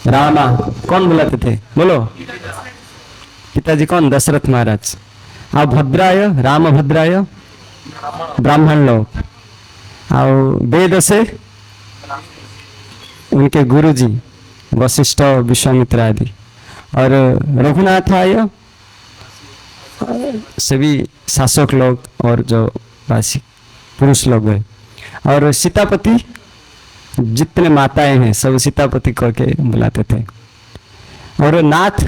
रामा कौन बुलाते थे, बोलो। पिताजी कौन, दशरथ महाराज। और भद्राय, राम भद्राय ब्राह्मण लोग। और वेद से उनके गुरुजी वशिष्ठ विश्वामित्र आदि। और रघुनाथाय सभी शासक लोग और जो वासी पुरुष लोग हैं। और सीतापति जितने माताएं हैं सब सीतापति कह के बुलाते थे। और नाथ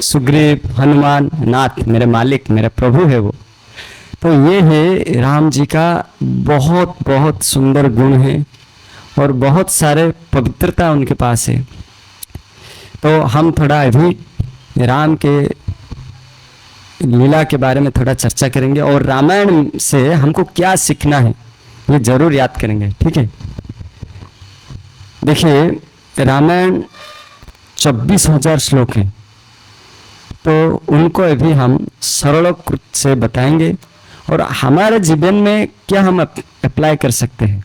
सुग्रीव, हनुमान, नाथ मेरे मालिक मेरे प्रभु है वो। तो ये है राम जी का बहुत बहुत सुंदर गुण है और बहुत सारे पवित्रता उनके पास है। तो हम थोड़ा अभी राम के लीला के बारे में थोड़ा चर्चा करेंगे और रामायण से हमको क्या सीखना है ये जरूर याद करेंगे, ठीक है। देखिए रामायण 24,000 श्लोक हैं, तो उनको अभी हम सरल कृत से बताएंगे और हमारे जीवन में क्या हम अप्लाई कर सकते हैं।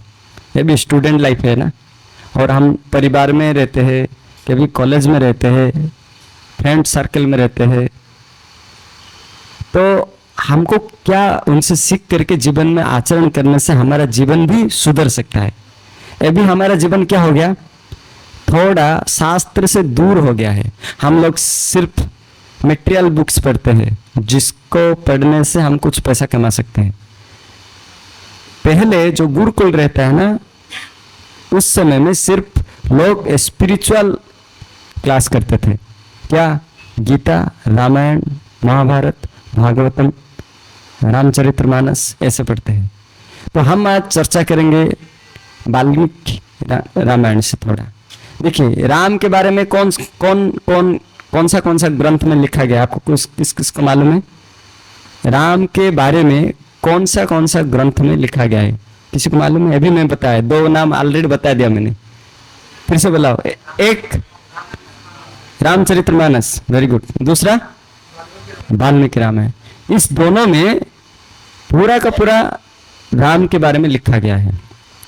ये भी स्टूडेंट लाइफ है ना, और हम परिवार में रहते हैं, कभी कॉलेज में रहते हैं, फ्रेंड सर्कल में रहते हैं, तो हमको क्या उनसे सीख करके जीवन में आचरण करने से हमारा जीवन भी सुधर सकता है। अभी हमारा जीवन क्या हो गया, थोड़ा शास्त्र से दूर हो गया है। हम लोग सिर्फ मटेरियल बुक्स पढ़ते हैं जिसको पढ़ने से हम कुछ पैसा कमा सकते हैं। पहले जो गुरुकुल रहता है ना, उस समय में सिर्फ लोग स्पिरिचुअल क्लास करते थे। क्या, गीता, रामायण, महाभारत, भागवतम, रामचरितमानस ऐसे पढ़ते हैं। तो हम आज चर्चा करेंगे वाल्मीकि रामायण से थोड़ा। देखिए राम के बारे में कौन सा ग्रंथ में लिखा गया, आपको किस को मालूम है? राम के बारे में कौन सा ग्रंथ में लिखा गया है, किसी को मालूम है? अभी मैं बताया, 2 नाम ऑलरेडी बता दिया मैंने, फिर से बुलाओ। एक रामचरितमानस, वेरी गुड। दूसरा वाल्मीकि रामायण। इस दोनों में पूरा का पूरा राम के बारे में लिखा गया है।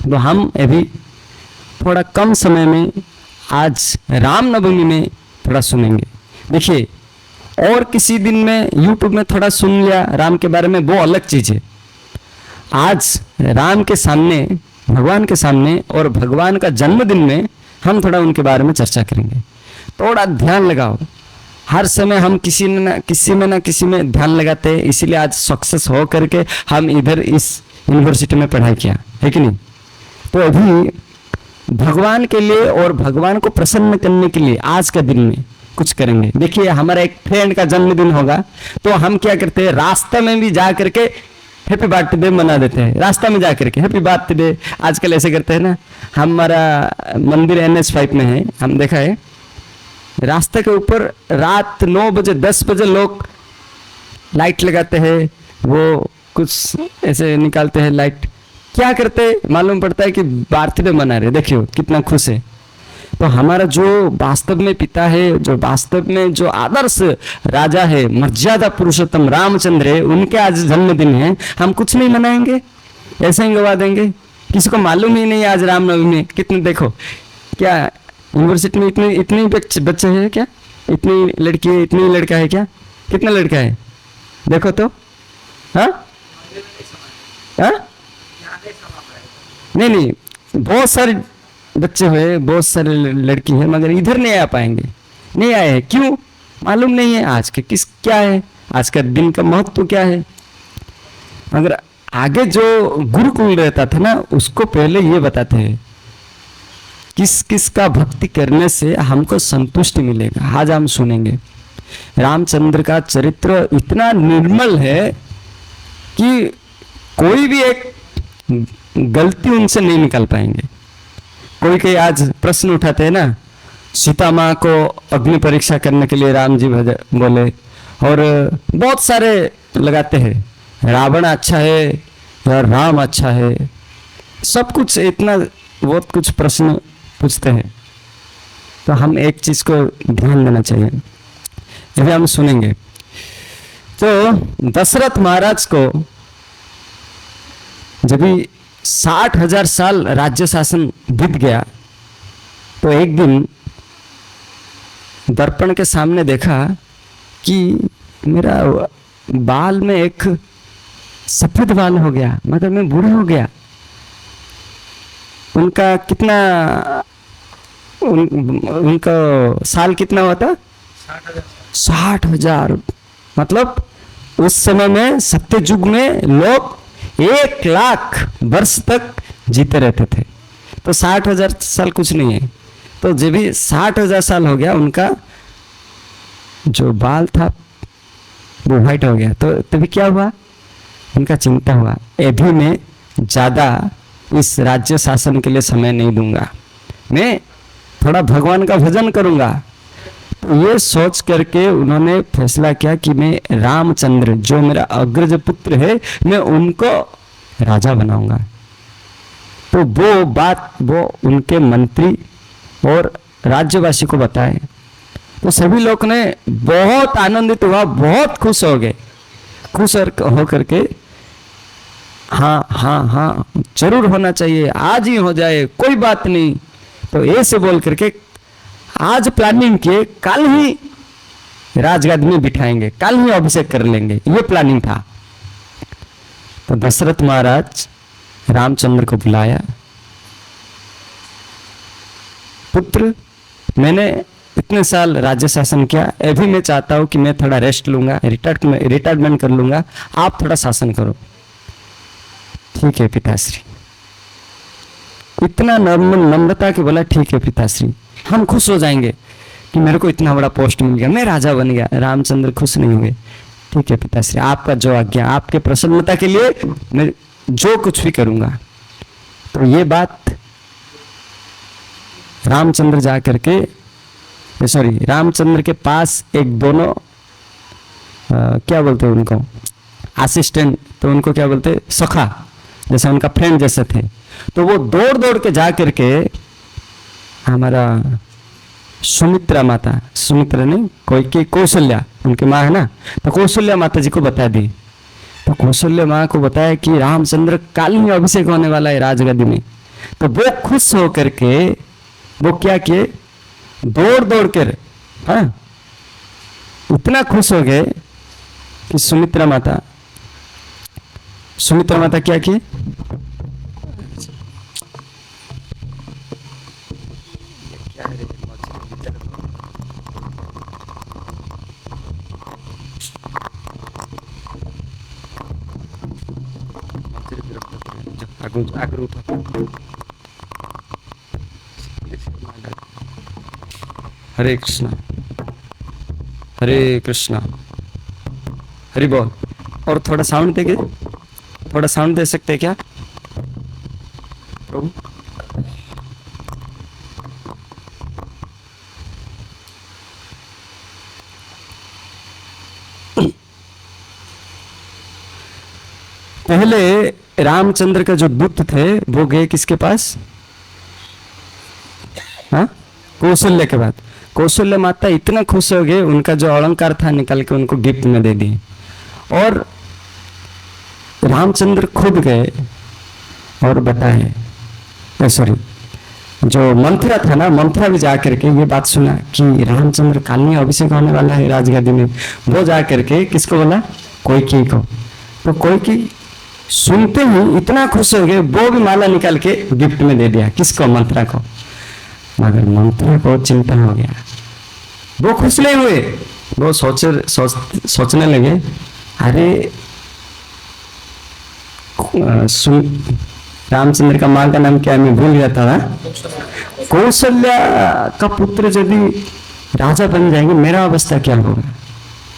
तो हम अभी थोड़ा कम समय में आज रामनवमी में थोड़ा सुनेंगे। देखिए और किसी दिन में यूट्यूब में थोड़ा सुन लिया राम के बारे में, वो अलग चीज है। आज राम के सामने, भगवान के सामने और भगवान का जन्मदिन में हम थोड़ा उनके बारे में चर्चा करेंगे। थोड़ा ध्यान लगाओ, हर समय हम किसी में ध्यान लगाते हैं, इसीलिए आज सक्सेस हो करके हम इधर इस यूनिवर्सिटी में पढ़ाई किया है कि नहीं। तो अभी भगवान के लिए और भगवान को प्रसन्न करने के लिए आज का दिन में कुछ करेंगे। देखिए हमारा एक फ्रेंड का जन्मदिन होगा, तो हम क्या करते हैं, रास्ते में भी जा करके हैप्पी बर्थडे मना देते हैं। रास्ता में जा करके हैप्पी बर्थडे, आजकल ऐसे करते हैं ना। हमारा मंदिर NH5 में है, हम देखा है रास्ते के ऊपर रात 9 बजे 10 बजे लोग लाइट लगाते हैं, वो कुछ ऐसे निकालते हैं लाइट। क्या करते मालूम पड़ता है कि बर्थडे मना रहे, देखियो कितना खुश है। तो हमारा जो वास्तव में पिता है, जो वास्तव में जो आदर्श राजा है, मर्यादा पुरुषोत्तम रामचंद्र है, उनके आज जन्मदिन है, हम कुछ नहीं मनाएंगे, ऐसे ही गवा देंगे। किसी को मालूम ही नहीं आज रामनवमी में कितने, देखो क्या यूनिवर्सिटी में इतने बच्चे हैं क्या, इतनी लड़की है, इतनी लड़का है क्या, कितना लड़का है देखो तो। हाँ हाँ, नहीं बहुत सारे बच्चे हुए, बहुत सारे लड़की है, मगर इधर नहीं आ पाएंगे, नहीं आए हैं। क्यों मालूम नहीं है आज के क्या है, आज का दिन का महत्व क्या है। मगर आगे जो गुरुकुल रहता था ना, उसको पहले ये बताते हैं किस का भक्ति करने से हमको संतुष्टि मिलेगा। आज हम सुनेंगे रामचंद्र का चरित्र इतना निर्मल है कि कोई भी एक गलती उनसे नहीं निकाल पाएंगे। कोई आज प्रश्न उठाते हैं ना, सीता माँ को अग्नि परीक्षा करने के लिए राम जी बोले, और बहुत सारे लगाते हैं रावण अच्छा है या राम अच्छा है, सब कुछ इतना बहुत कुछ प्रश्न पूछते हैं। तो हम एक चीज को ध्यान देना चाहिए, अभी हम सुनेंगे। तो दशरथ महाराज को जब 60,000 साल राज्य शासन बीत गया, तो एक दिन दर्पण के सामने देखा कि मेरा बाल में एक सफेद बाल हो गया, मतलब मैं बूढ़ा हो गया। उनका कितना उनका साल कितना हुआ था? 60,000। मतलब उस समय में सत्य युग में लोग 1,00,000 वर्ष तक जीते रहते थे, तो 60,000 साल कुछ नहीं है। तो जब भी 60,000 साल हो गया, उनका जो बाल था वो व्हाइट हो गया। तो तभी क्या हुआ? उनका चिंता हुआ, अभी मैं ज़्यादा इस राज्य शासन के लिए समय नहीं दूंगा, मैं थोड़ा भगवान का भजन करूंगा। तो ये सोच करके उन्होंने फैसला किया कि मैं रामचंद्र, जो मेरा अग्रज पुत्र है, मैं उनको राजा बनाऊंगा। तो वो बात वो उनके मंत्री और राज्यवासी को बताए। तो सभी लोग ने बहुत आनंदित हुआ, बहुत खुश हो गए। खुश हो करके हाँ हाँ हाँ जरूर होना चाहिए, आज ही हो जाए, कोई बात नहीं। तो ऐसे बोल करके आज प्लानिंग किए, कल ही राजगादी में बिठाएंगे, कल ही अभिषेक कर लेंगे, ये प्लानिंग था। तो दशरथ महाराज रामचंद्र को बुलाया, पुत्र मैंने इतने साल राज्य शासन किया, अभी मैं चाहता हूं कि मैं थोड़ा रेस्ट लूंगा, रिटायरमेंट कर लूंगा, आप थोड़ा शासन करो। ठीक है पिताश्री। इतना नम्रता के बोला, ठीक है पिताश्री, हम खुश हो जाएंगे कि मेरे को इतना बड़ा पोस्ट मिल गया, मैं राजा बन गया। रामचंद्र खुश नहीं हुए। ठीक है पिताश्री, आपका जो आज्ञा, आपके प्रसन्नता के लिए मैं जो कुछ भी करूंगा। तो ये बात रामचंद्र जा करके रामचंद्र के पास एक दोनों क्या बोलते हैं उनको, असिस्टेंट, तो उनको क्या बोलते, सखा, जैसे उनका फ्रेंड जैसे थे। तो वो दौड़ दौड़ के जा करके हमारा सुमित्रा माता, सुमित्रा नहीं, कोई की कौशल्या उनकी माँ है ना, तो कौशल्या माता जी को बता दी। तो कौशल्या माँ को बताया कि रामचंद्र काल ही अभिषेक होने वाला है राजगद्दी में। तो वो खुश होकर के वो क्या किए, दौड़ दौड़ कर, हाँ, इतना खुश हो गए कि सुमित्रा माता क्या की, हरे कृष्णा हरे कृष्णा, हरि बोल। और थोड़ा साउंड देंगे, थोड़ा साउंड दे सकते हैं क्या प्रभु? पहले रामचंद्र का जो दूत थे वो गए किसके पास, हाँ, कौशल्य के बाद। कौशल्य माता इतना खुश हो गए, उनका जो अलंकार था निकाल के उनको गिफ्ट में दे दिए। और रामचंद्र खुद गए और बताए, सॉरी, जो मंथरा था ना, मंथरा भी जा करके ये बात सुना कि रामचंद्र काल में अभिषेक होने वाला है राजगादी में। वो जा करके किसको बोला, कोइकेयी को। तो कोइकेयी सुनते ही इतना खुश हो गए, वो भी माला निकाल के गिफ्ट में दे दिया, किसको, मंथरा को। मगर मंथरा को चिंता हो गया, वो खुश नहीं हुए। वो सोचने लगे, अरे रामचंद्र का माँ का नाम क्या है, मैं भूल गया था। कौशल्या का पुत्र यदि राजा बन जाएंगे, मेरा अवस्था क्या होगा?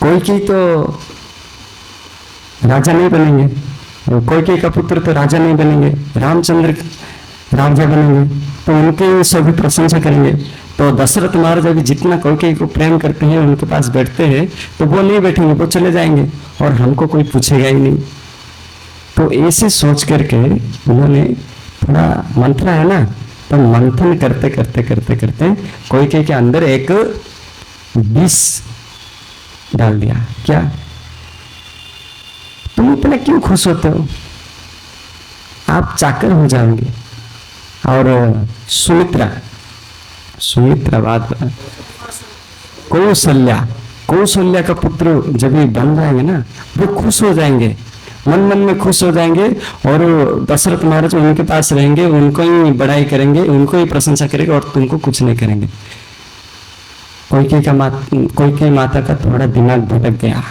कोइकेयी तो राजा नहीं बनेंगे, कोइकेयी का पुत्र तो राजा नहीं बनेंगे, रामचंद्र राजा बनेंगे, तो उनके सभी प्रशंसा करेंगे। तो दशरथ महाराज अभी जितना कोइकेयी को प्रेम करते हैं, उनके पास बैठते हैं, तो वो नहीं बैठेंगे, वो चले जाएंगे और हमको कोई पूछेगा ही नहीं। तो ऐसे सोच करके उन्होंने थोड़ा, मंथरा है ना, तो मंथन करते करते करते करते कोइकेयी के अंदर एक विष डाल दिया। क्या, तुम इतना क्यों खुश होते हो, आप चाकर हो जाओगे। और सुमित्रा बात, कौशल्या, कौशल्या का पुत्र जब भी बन जाएंगे ना, वो खुश हो जाएंगे, मन मन में खुश हो जाएंगे, और दशरथ महाराज उनके पास रहेंगे, उनको ही बड़ाई करेंगे, उनको ही प्रशंसा करेंगे, और तुमको कुछ नहीं करेंगे। कोई माता का थोड़ा दिमाग भटक गया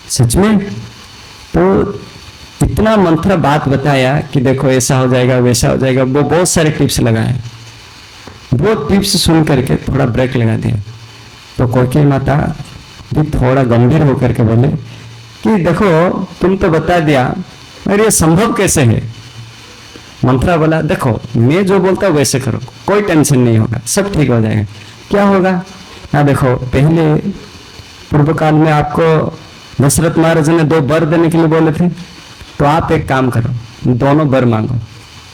सच में। तो इतना मंत्र बात बताया कि देखो ऐसा हो जाएगा वैसा हो जाएगा, वो बहुत सारे टिप्स लगाए, वो टिप्स सुन करके थोड़ा ब्रेक लगा दिया। तो कोई माता भी थोड़ा गंभीर होकर के बोले कि देखो तुम तो बता दिया, अरे ये संभव कैसे है। मंत्रा बोला देखो मैं जो बोलता हूँ वैसे करो, कोई टेंशन नहीं होगा, सब ठीक हो जाएगा। क्या होगा ना, देखो पहले पूर्व काल में आपको दशरथ महाराज ने 2 वर देने के लिए बोले थे, तो आप एक काम करो, दोनों वर मांगो।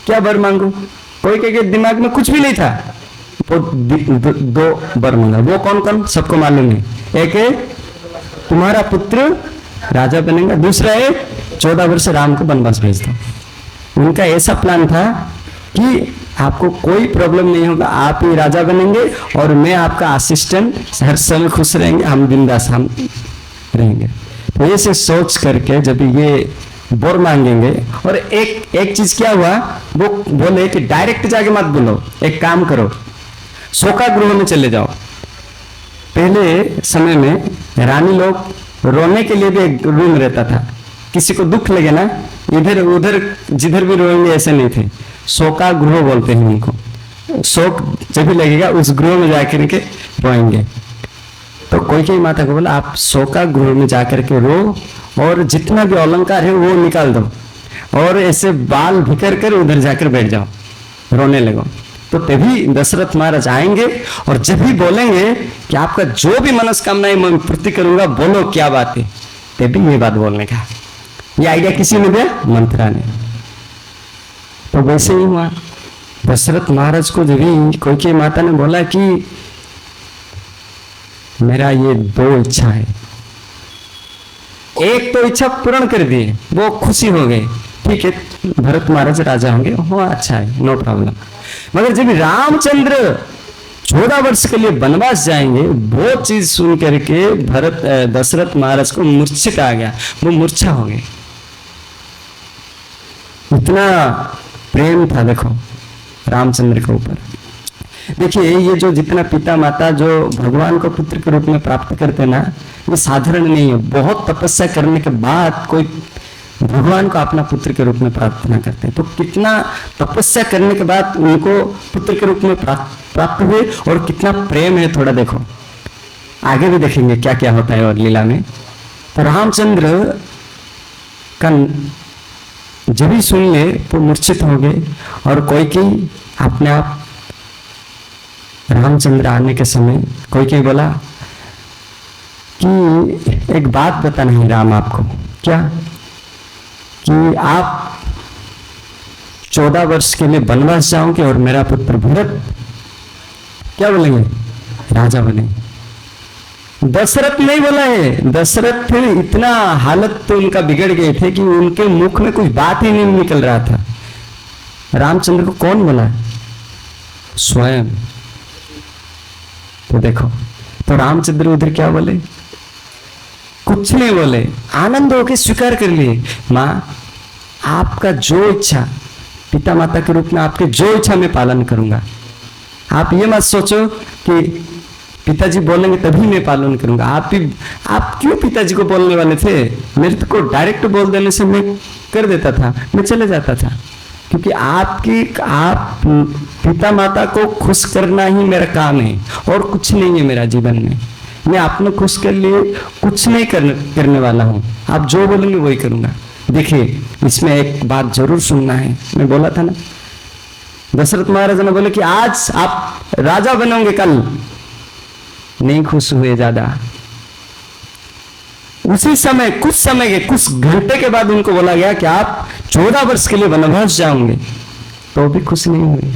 क्या वर मांगो? कोई के दिमाग में कुछ भी नहीं था, वो 2 वर मांगा। वो कौन कौन सबको मालूम है। एक है तुम्हारा पुत्र राजा बनेगा, दूसरा है 14 वर्ष राम को वनवास भेज दो। उनका ऐसा प्लान था कि आपको कोई प्रॉब्लम नहीं होगा, आप ही राजा बनेंगे और मैं आपका असिस्टेंट, हर समय खुश रहेंगे, हम बिंदास हम रहेंगे। तो ऐसे सोच करके जब ये वर मांगेंगे, और एक चीज क्या हुआ, वो बोले कि डायरेक्ट जाके मत बोलो, एक काम करो शोका गृह में चले जाओ। पहले समय में रानी लोग रोने के लिए भी एक रूम रहता था, किसी को दुख लगे ना इधर उधर जिधर भी रोएंगे ऐसे नहीं थे, शोका गृह बोलते हैं उनको। शोक जब भी लगेगा उस गृह में जाकर के रोएंगे। तो कोई माता को बोला आप शोका गृह में जाकर के रो, और जितना भी अलंकार है वो निकाल दो, और ऐसे बाल भिकर कर उधर जाकर बैठ जाओ, रोने लगो। तो तभी दशरथ महाराज आएंगे, और जब भी बोलेंगे कि आपका जो भी मनस्कामना है मैं पूर्ति करूंगा, बोलो क्या बात है, तभी ये बात बोलने का। ये आइडिया किसी ने दिया? मंत्रा ने। तो वैसे ही हुआ, दशरथ महाराज को जब भी कोई माता ने बोला कि मेरा ये 2 इच्छा है, एक तो इच्छा पूर्ण कर दिए, वो खुशी हो गए, ठीक है भरत महाराज राजा होंगे, हो अच्छा है, नो प्रॉब्लम। मगर जब रामचंद्र 14 वर्ष के लिए वनवास जाएंगे, वो चीज सुन करके दशरथ महाराज को मूर्छित आ गया, वो मूर्छा हो गए। इतना प्रेम था देखो रामचंद्र के ऊपर। देखिए ये जो जितना पिता माता जो भगवान को पुत्र के रूप में प्राप्त करते ना, ये साधारण नहीं है। बहुत तपस्या करने के बाद कोई भगवान को अपना पुत्र के रूप में प्रार्थना करते हैं, तो कितना तपस्या करने के बाद उनको पुत्र के रूप में प्राप्त हुए, और कितना प्रेम है थोड़ा देखो। आगे भी देखेंगे क्या क्या होता है और लीला में। तो रामचंद्र का जब भी सुन ले वो मूर्छित हो गए, और कोई अपने आप रामचंद्र आने के समय कोई बोला कि एक बात बताना है राम आपको। क्या? कि आप 14 वर्ष के लिए वनवास जाओगे और मेरा पुत्र भरत क्या बोलेंगे? राजा बनेंगे। दशरथ नहीं बोला है, दशरथ फिर इतना हालत तो उनका बिगड़ गए थे कि उनके मुख में कुछ बात ही नहीं निकल रहा था। रामचंद्र को कौन बोला? स्वयं। तो देखो, तो रामचंद्र उधर क्या बोले? कुछ नहीं बोले, आनंद होकर स्वीकार कर लिए। माँ आपका जो इच्छा, पिता माता के रूप में आपके जो इच्छा मैं पालन करूंगा। आप ये मत सोचो कि पिताजी बोलेंगे तभी मैं पालन करूंगा। आप क्यों पिताजी को बोलने वाले थे? मेरे को डायरेक्ट बोल देने से मैं कर देता था, मैं चले जाता था। क्योंकि आप पिता माता को खुश करना ही मेरा काम है, और कुछ नहीं है मेरा जीवन में। मैं आपने खुश कर लिए कुछ नहीं करने वाला हूँ। आप जो बोलेंगे वही करूंगा। देखिए इसमें एक बात जरूर सुनना है, मैं बोला था ना, दशरथ महाराज ने बोले कि आज आप राजा बनोगे, कल नहीं खुश हुए ज्यादा। उसी समय कुछ घंटे के बाद उनको बोला गया कि आप 14 वर्ष के लिए वनवास जाओगे, तो भी खुश नहीं हुए,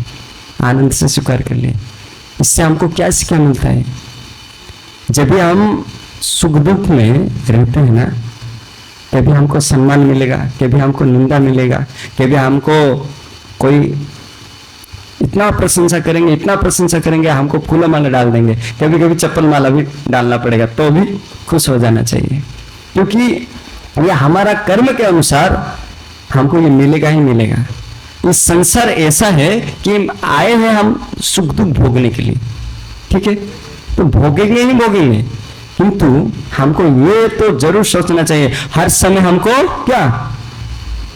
आनंद से स्वीकार कर लिए। इससे हमको क्या सीखा मिलता है? जब भी हम सुख दुख में रहते हैं ना, कभी हमको सम्मान मिलेगा, कभी हमको निंदा मिलेगा, कभी हमको कोई इतना प्रशंसा करेंगे, इतना प्रशंसा करेंगे, हमको फूला माला डाल देंगे, कभी कभी चप्पल माला भी डालना पड़ेगा, तो भी खुश हो जाना चाहिए, क्योंकि ये हमारा कर्म के अनुसार हमको ये मिलेगा ही मिलेगा। इस संसार ऐसा है कि आए हैं हम सुख दुख भोगने के लिए, ठीक है, तो भोगेंगे ही भोगेंगे, किंतु हमको ये तो जरूर सोचना चाहिए हर समय हमको क्या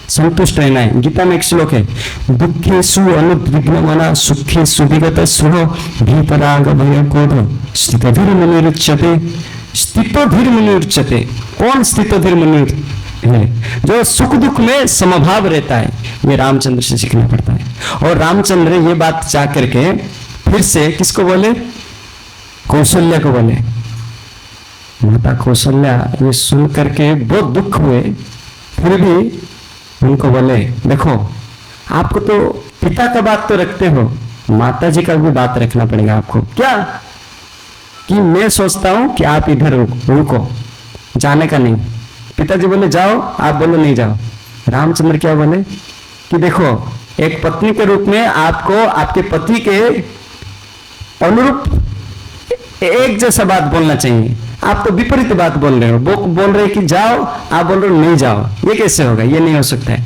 संतुष्ट रहना है। गीता में एक श्लोक है, दुखेषु अनुद्विग्नमनः सुखेषु विगतस्पृहः भीतराग भय क्रोध स्थितधीर्मुनिरुच्यते। स्थितधीर्मुनिरुच्यते, कौन स्थितधीर्मुनि है? जो सुख दुख में समभाव रहता है। ये रामचंद्र से सीखना पड़ता है। और रामचंद्र ये बात जा करके फिर से किसको बोले? कौशल्या को बोले। माता कौशल्या ये सुन करके बहुत दुख हुए, फिर भी उनको बोले देखो आपको तो पिता का बात तो रखते हो, माता जी का भी बात रखना पड़ेगा आपको। क्या कि मैं सोचता हूं कि आप इधर रुको, जाने का नहीं। पिताजी बोले जाओ, आप बोलो नहीं जाओ। रामचंद्र क्या बोले कि देखो एक पत्नी के रूप में आपको आपके पति के अनुरूप एक जैसा बात बोलना चाहिए। आप तो विपरीत बात बोल रहे हो, वो बोल रहे कि जाओ, आप बोल रहे हो नहीं जाओ, ये कैसे होगा? ये नहीं हो सकता है।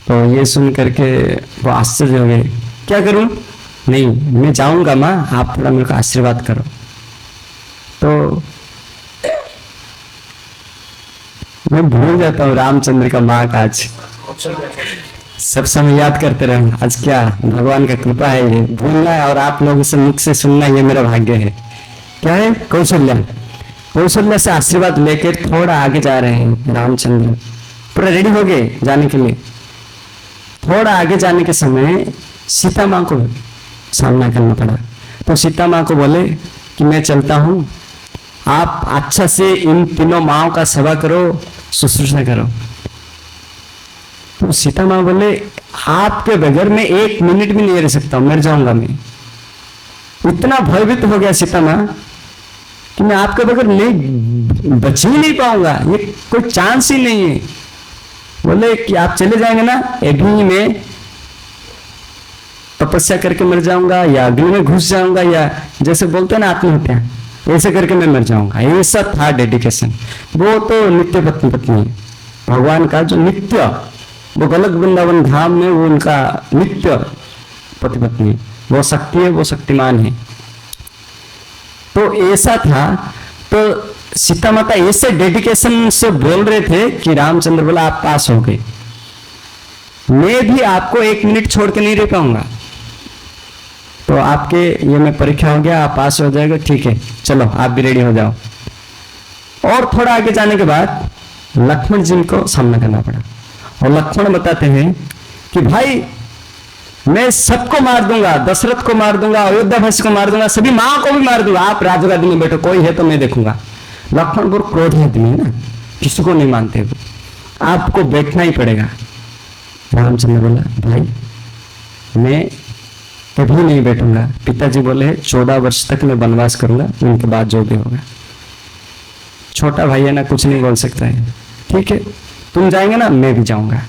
तो ये सुन करके वो आश्चर्य हो गए, क्या करूं? नहीं मैं जाऊंगा माँ, आप थोड़ा मेरे को आशीर्वाद करो। तो मैं भूल जाता हूँ रामचंद्र का माँ का आज सब समय याद करते रहे। आज क्या भगवान का कृपा है, ये भूलना है और आप लोगों से मुख से सुनना ये मेरा भाग्य है। क्या है? कौशल्या। कौशल्या से आशीर्वाद लेकर थोड़ा आगे जा रहे हैं रामचंद्र, पूरा रेडी हो गए जाने के लिए। थोड़ा आगे जाने के समय सीता माँ को सामना करना पड़ा। तो सीता माँ को बोले कि मैं चलता हूँ, आप अच्छा से इन तीनों माओं का सेवा करो, शुश्रूषा करो। तो सीता माँ बोले आपके बगैर मैं एक मिनट भी नहीं रह सकता हूं, मर जाऊंगा मैं। इतना भयभीत हो गया सीता माँ कि मैं आपके बगैर नहीं बच ही नहीं पाऊंगा, ये कोई चांस ही नहीं है। बोले कि आप चले जाएंगे ना, अग्नि में तपस्या करके मर जाऊंगा या अग्नि में घुस जाऊंगा, या जैसे बोलते हैं ना आत्महत्या, ऐसे करके मैं मर जाऊंगा। ऐसा था डेडिकेशन। वो तो नित्य पत्नी पत्नी है भगवान का, जो नित्य वो गलत वृंदावन धाम में वो उनका नित्य पति पत्नी, वो शक्ति है, वो शक्तिमान है। तो ऐसा था। तो सीता माता ऐसे डेडिकेशन से बोल रहे थे कि रामचंद्र बोला आप पास हो गए, मैं भी आपको एक मिनट छोड़ के नहीं रह पाऊंगा। तो आपके ये में परीक्षा हो गया, आप पास हो जाएगा, ठीक है चलो आप भी रेडी हो जाओ। और थोड़ा आगे जाने के बाद लक्ष्मण जी को सामना करना पड़ा। और लक्ष्मण बताते हैं कि भाई मैं सबको मार दूंगा, दशरथ को मार दूंगा, अयोध्यावासी को मार दूंगा, सभी माँ को भी मार दूंगा, आप राजगादी में बैठो, कोई है तो मैं देखूंगा। लक्ष्मण बहुत क्रोधी आदमी है ना, किसी को नहीं मानते हो, आपको बैठना ही पड़ेगा। रामचंद्र बोला भाई मैं कभी नहीं बैठूंगा। पिताजी बोले 14 वर्ष तक मैं वनवास करूंगा, उनके बाद जो भी होगा। छोटा भाई है ना, कुछ नहीं बोल सकता है। ठीक है तुम जाएंगे ना, मैं भी जाऊंगा।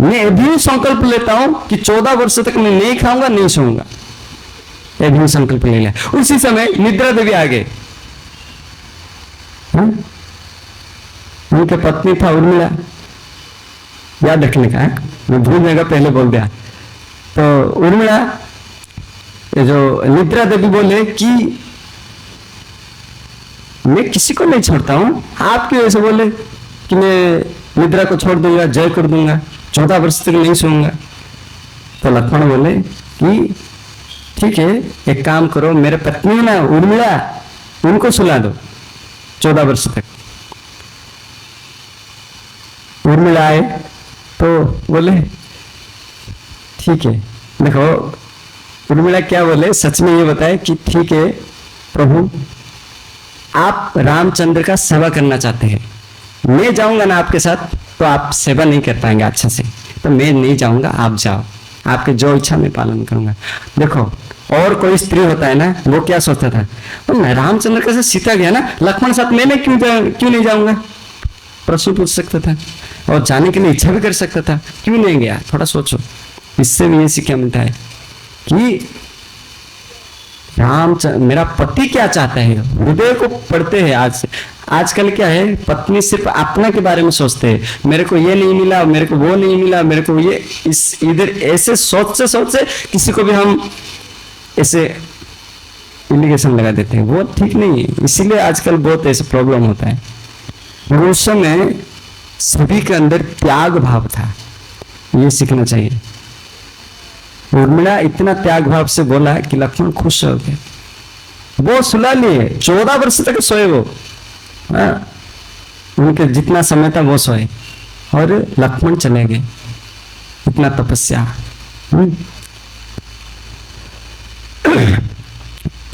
मैं अभी संकल्प लेता हूं कि 14 वर्ष तक मैं नहीं खाऊंगा, नहीं सोऊंगा। अभी संकल्प ले लिया। उसी समय निद्रा देवी आ गए। उनके पत्नी था उर्मिला, याद रखने का है, मैं भूल जाएगा पहले बोल दिया। तो उर्मिला जो निद्रा देवी बोले कि मैं किसी को नहीं छोड़ता हूं, आप क्यों ऐसे बोले कि मैं निद्रा को छोड़ दूंगा, जय कर दूंगा, 14 वर्ष तक नहीं सोऊंगा। तो लक्ष्मण बोले कि ठीक है एक काम करो, मेरे पत्नी है ना उर्मिला, उनको सुला दो 14 वर्ष तक। उर्मिला आए तो बोले ठीक है। देखो उर्मिला क्या बोले, सच में ये बताए कि ठीक है प्रभु आप रामचंद्र का सेवा करना चाहते हैं, मैं जाऊंगा ना आपके साथ तो आप सेवा नहीं कर पाएंगे अच्छा से, तो मैं नहीं जाऊंगा, आप जाओ, आपके जो इच्छा मैं पालन करूंगा। देखो और कोई स्त्री होता है ना, वो क्या सोचता था, तो मैं रामचंद्र के साथ सीता गया ना, लक्ष्मण साथ मैं क्यों नहीं जाऊंगा, प्रश्न पूछ सकता था और जाने के लिए इच्छा भी कर सकता था, क्यों नहीं गया, थोड़ा सोचो। इससे भी ये सीखा मिलता है कि मेरा पति क्या चाहता है, हृदय को पढ़ते हैं। आजकल क्या है, पत्नी सिर्फ अपने के बारे में सोचते हैं, मेरे को ये नहीं मिला, मेरे को वो नहीं मिला, मेरे को ये इधर ऐसे सोच से किसी को भी हम ऐसे इंडिकेशन लगा देते हैं, वो ठीक नहीं है। इसीलिए आजकल बहुत ऐसे प्रॉब्लम होता है। और उस समय सभी के अंदर त्याग भाव था, ये सीखना चाहिए। उर्मिला इतना त्याग भाव से बोला कि लक्ष्मण खुश हो गए, वो सुला लिए, 14 वर्ष तक सोए वो। उनके जितना समय था वो सोए और लक्ष्मण चले गए। इतना तपस्या।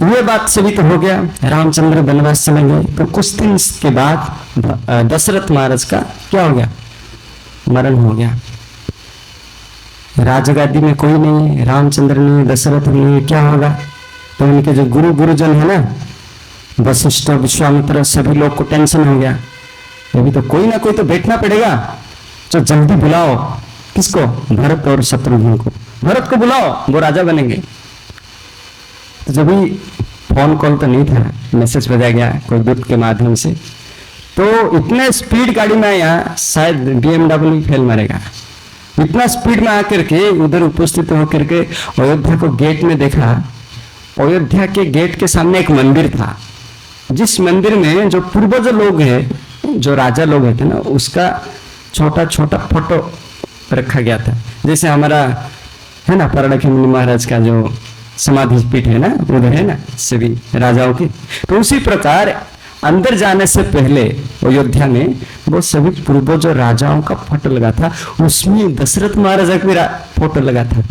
ये बात सभी तो हो गया, रामचंद्र वनवास चले गए। तो कुछ दिन के बाद दशरथ महाराज का क्या हो गया, मरण हो गया। राजगादी में कोई नहीं है, रामचंद्र नहीं, दशरथ नहीं, क्या होगा। तो उनके जो गुरुजन है ना, वशिष्ठ विश्वामित्र, सभी लोग को टेंशन हो गया, अभी तो कोई ना कोई तो बैठना पड़ेगा, तो जल्दी बुलाओ। किसको, भरत और शत्रुघ्न को। भरत को बुलाओ, वो राजा बनेंगे। तो जब भी फोन कॉल तो नहीं था, मैसेज भेजा गया कोई दूत के माध्यम से, तो इतने स्पीड गाड़ी में आया, शायद BMW फेल मारेगा। इतना स्पीड में आकर के उधर उपस्थित होकर के अयोध्या को गेट में देखा। अयोध्या के गेट के सामने एक मंदिर था, जिस मंदिर में जो पूर्वज लोग हैं, जो राजा लोग थे ना, उसका छोटा छोटा फोटो रखा गया था। जैसे हमारा है ना परड़खी मुनि महाराज का जो समाधि पीठ है ना, उधर है ना सभी राजाओं की। तो उसी प्रकार अंदर जाने से पहले अयोध्या में वो सभी पूर्वज और राजाओं का फोटो लगा था, उसमें दशरथ महाराज का भी फोटो लगा था।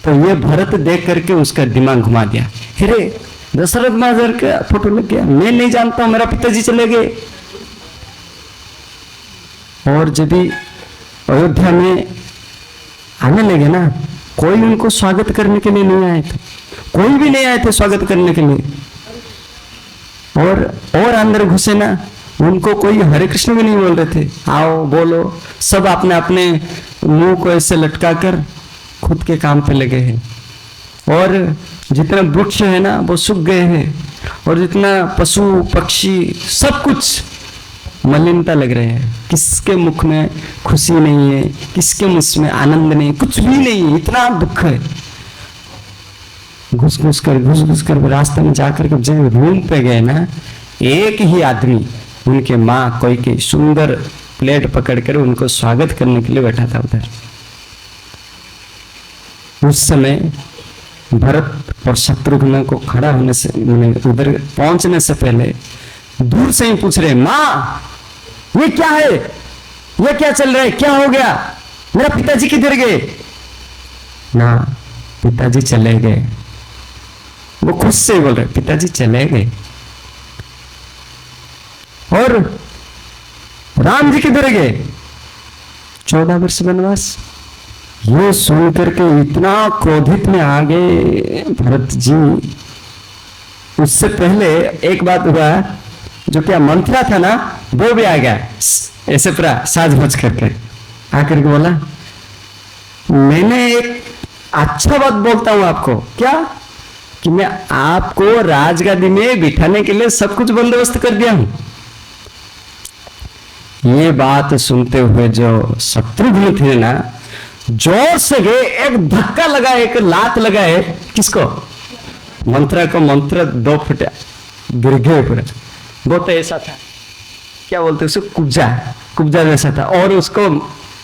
तो ये भरत देख करके उसका दिमाग घुमा दिया, अरे दशरथ महाराज का फोटो लग गया, मैं नहीं जानता हूं, मेरा पिताजी चले गए। और जब भी अयोध्या में आने लगे ना, कोई उनको स्वागत करने के लिए नहीं आए थे, कोई भी नहीं आए थे स्वागत करने के लिए। और अंदर घुसे ना, उनको कोई हरे कृष्ण भी नहीं बोल रहे थे, आओ बोलो। सब अपने अपने मुंह को ऐसे लटका कर खुद के काम पे लगे हैं। और जितना वृक्ष है ना वो सूख गए हैं, और जितना पशु पक्षी सब कुछ मलिनता लग रहे हैं। किसके मुख में खुशी नहीं है, किसके मुख में आनंद नहीं, कुछ भी नहीं है, इतना दुख है। घुस घुस कर रास्ते में जाकर के जब रूम पे गए ना, एक ही आदमी उनके माँ कोई की सुंदर प्लेट पकड़कर उनको स्वागत करने के लिए बैठा था उधर। उस समय भरत और शत्रुघ्न को खड़ा होने से, उधर पहुंचने से पहले दूर से ही पूछ रहे, माँ ये क्या है, ये क्या चल रहा है, क्या हो गया, मेरा पिताजी किधर गए। ना, पिताजी चले गए। वो खुद से बोल रहे, पिताजी चले गए। और राम जी किधर गए, 14 वर्ष वनवास। ये सुन करके इतना क्रोधित में आ गए भरत जी। उससे पहले एक बात हुआ, जो क्या मंत्रा था ना, वो भी आ गया ऐसे पूरा साज भज करके आकर के बोला, मैंने एक अच्छा बात बोलता हूं आपको, क्या कि मैं आपको राजगादी में बिठाने के लिए सब कुछ बंदोबस्त कर दिया हूं। ये बात सुनते हुए जो शत्रुघ्न थे ना, जोर से गए, एक धक्का लगा, एक लात लगाए, किसको, मंत्रा को। मंत्र 2 फुट गिर गए पूरे। वो तो ऐसा था, क्या बोलते उसको, कुब्जा जैसा था। और उसको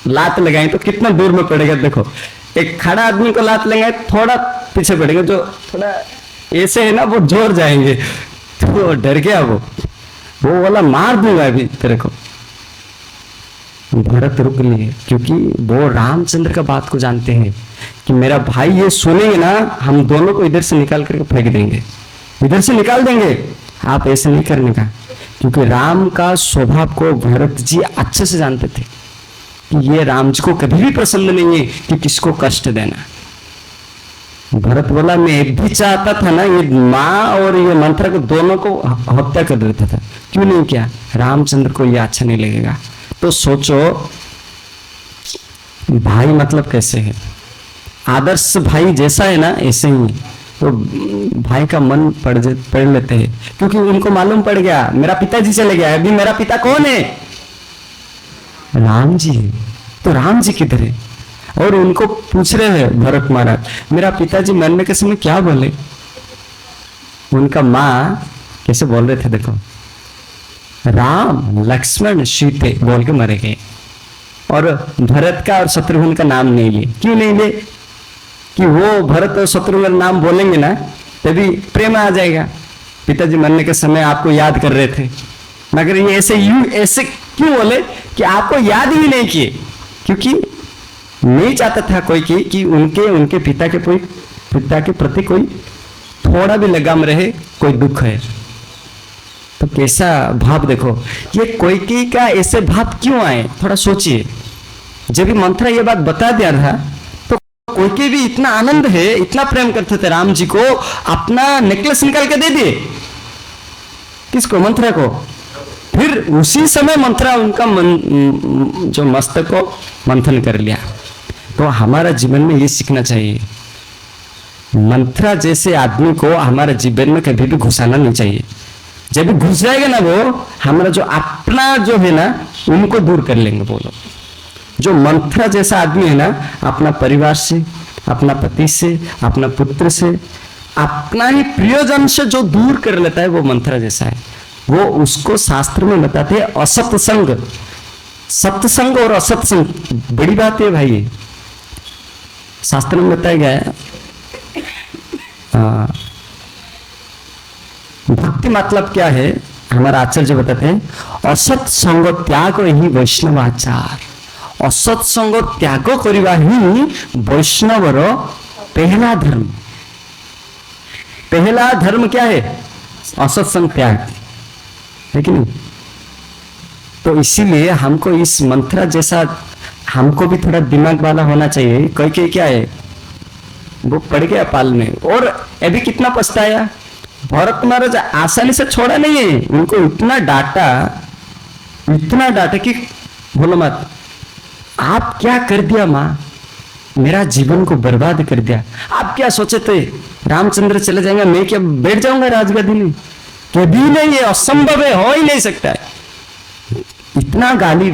लात लगाई तो कितना दूर में पड़ेगा देखो। एक खड़ा आदमी को लात लगाए, थोड़ा पीछे पड़ेगा, जो थोड़ा ऐसे है ना वो जोर जाएंगे। तो डर गया वो बोला मार दूंगा अभी तेरे को। भरत रुक लिए, क्योंकि वो रामचंद्र का बात को जानते हैं कि मेरा भाई ये सुनेंगे ना, हम दोनों को इधर से निकाल करके फेंक देंगे, इधर से निकाल देंगे। आप ऐसे नहीं करने का, क्योंकि राम का स्वभाव को भरत जी अच्छे से जानते थे कि ये राम जी को कभी भी पसंद नहीं है कि किसको कष्ट देना। भरत बोला मैं भी चाहता था ना, ये माँ और ये मंत्रा को दोनों को हत्या कर देता था, क्यों नहीं किया, रामचंद्र को ये अच्छा नहीं लगेगा। तो सोचो भाई मतलब कैसे है, आदर्श भाई जैसा है ना ऐसे ही तो भाई का मन पढ़ लेते हैं, क्योंकि उनको मालूम पड़ गया मेरा पिताजी चले गया, अभी मेरा पिता कौन है? राम जी है। तो राम जी किधर है? और उनको पूछ रहे हैं भरत महाराज, मेरा पिताजी मरने के समय क्या बोले? उनका माँ कैसे बोल रहे थे देखो, राम लक्ष्मण सीते बोल के मरे गए, और भरत का और शत्रुघ्न का नाम नहीं लिए। क्यों नहीं लिए? कि वो भरत और शत्रुघ्न नाम बोलेंगे ना तभी प्रेम आ जाएगा। पिताजी मरने के समय आपको याद कर रहे थे, मगर ये ऐसे क्यों बोले कि आपको याद ही नहीं किए? क्योंकि नहीं चाहता था कोई कि उनके पिता के प्रति कोई थोड़ा भी लगाम रहे, कोई दुख है। तो कैसा भाव देखो, ये कोई का ऐसे भाव क्यों आए? थोड़ा सोचिए। जब भी मंथरा ये बात बता दिया था तो कोई भी इतना आनंद है, इतना प्रेम करते थे राम जी को, अपना नेकलेस निकाल के दे दिए। किसको? मंथरा को। फिर उसी समय मंथरा उनका जो मस्तक को मंथन कर लिया। तो हमारा जीवन में ये सीखना चाहिए, मंथरा जैसे आदमी को हमारे जीवन में कभी भी घुसाना नहीं चाहिए। जब भी घुस जाएगा ना वो हमारा जो अपना जो है ना उनको दूर कर लेंगे वो लोग। जो मंथरा जैसा आदमी है ना, अपना परिवार से, अपना पति से, अपना पुत्र से, अपना ही प्रियजन से जो दूर कर लेता है वो मंथरा जैसा है। वो उसको शास्त्र में बताते हैं असत्संग। सत्संग और असत्संग बड़ी बात है भाई। शास्त्र में बताया गया है भक्ति मतलब क्या है, हमारा आचार्य बताते हैं असत्संग त्याग ही वैष्णवाचार। असत्संग त्याग करवा ही वैष्णवर पहला धर्म। पहला धर्म क्या है? असत्संग त्याग है कि नहीं? तो इसीलिए हमको इस मंथरा जैसा हमको भी थोड़ा दिमाग वाला होना चाहिए। कोई क्या है वो पड़ गया पाल में, और अभी कितना पछताया। भरत महाराज आसानी से छोड़ा नहीं है, उनको इतना डांटा कि बोलो मत। आप क्या कर दिया माँ, मेरा जीवन को बर्बाद कर दिया। आप क्या सोचे थे रामचंद्र चले जाएंगे, मैं क्या बैठ जाऊंगा राजगद्दी में? कभी नहीं, ये असंभव है, हो ही नहीं सकता है। इतना गाली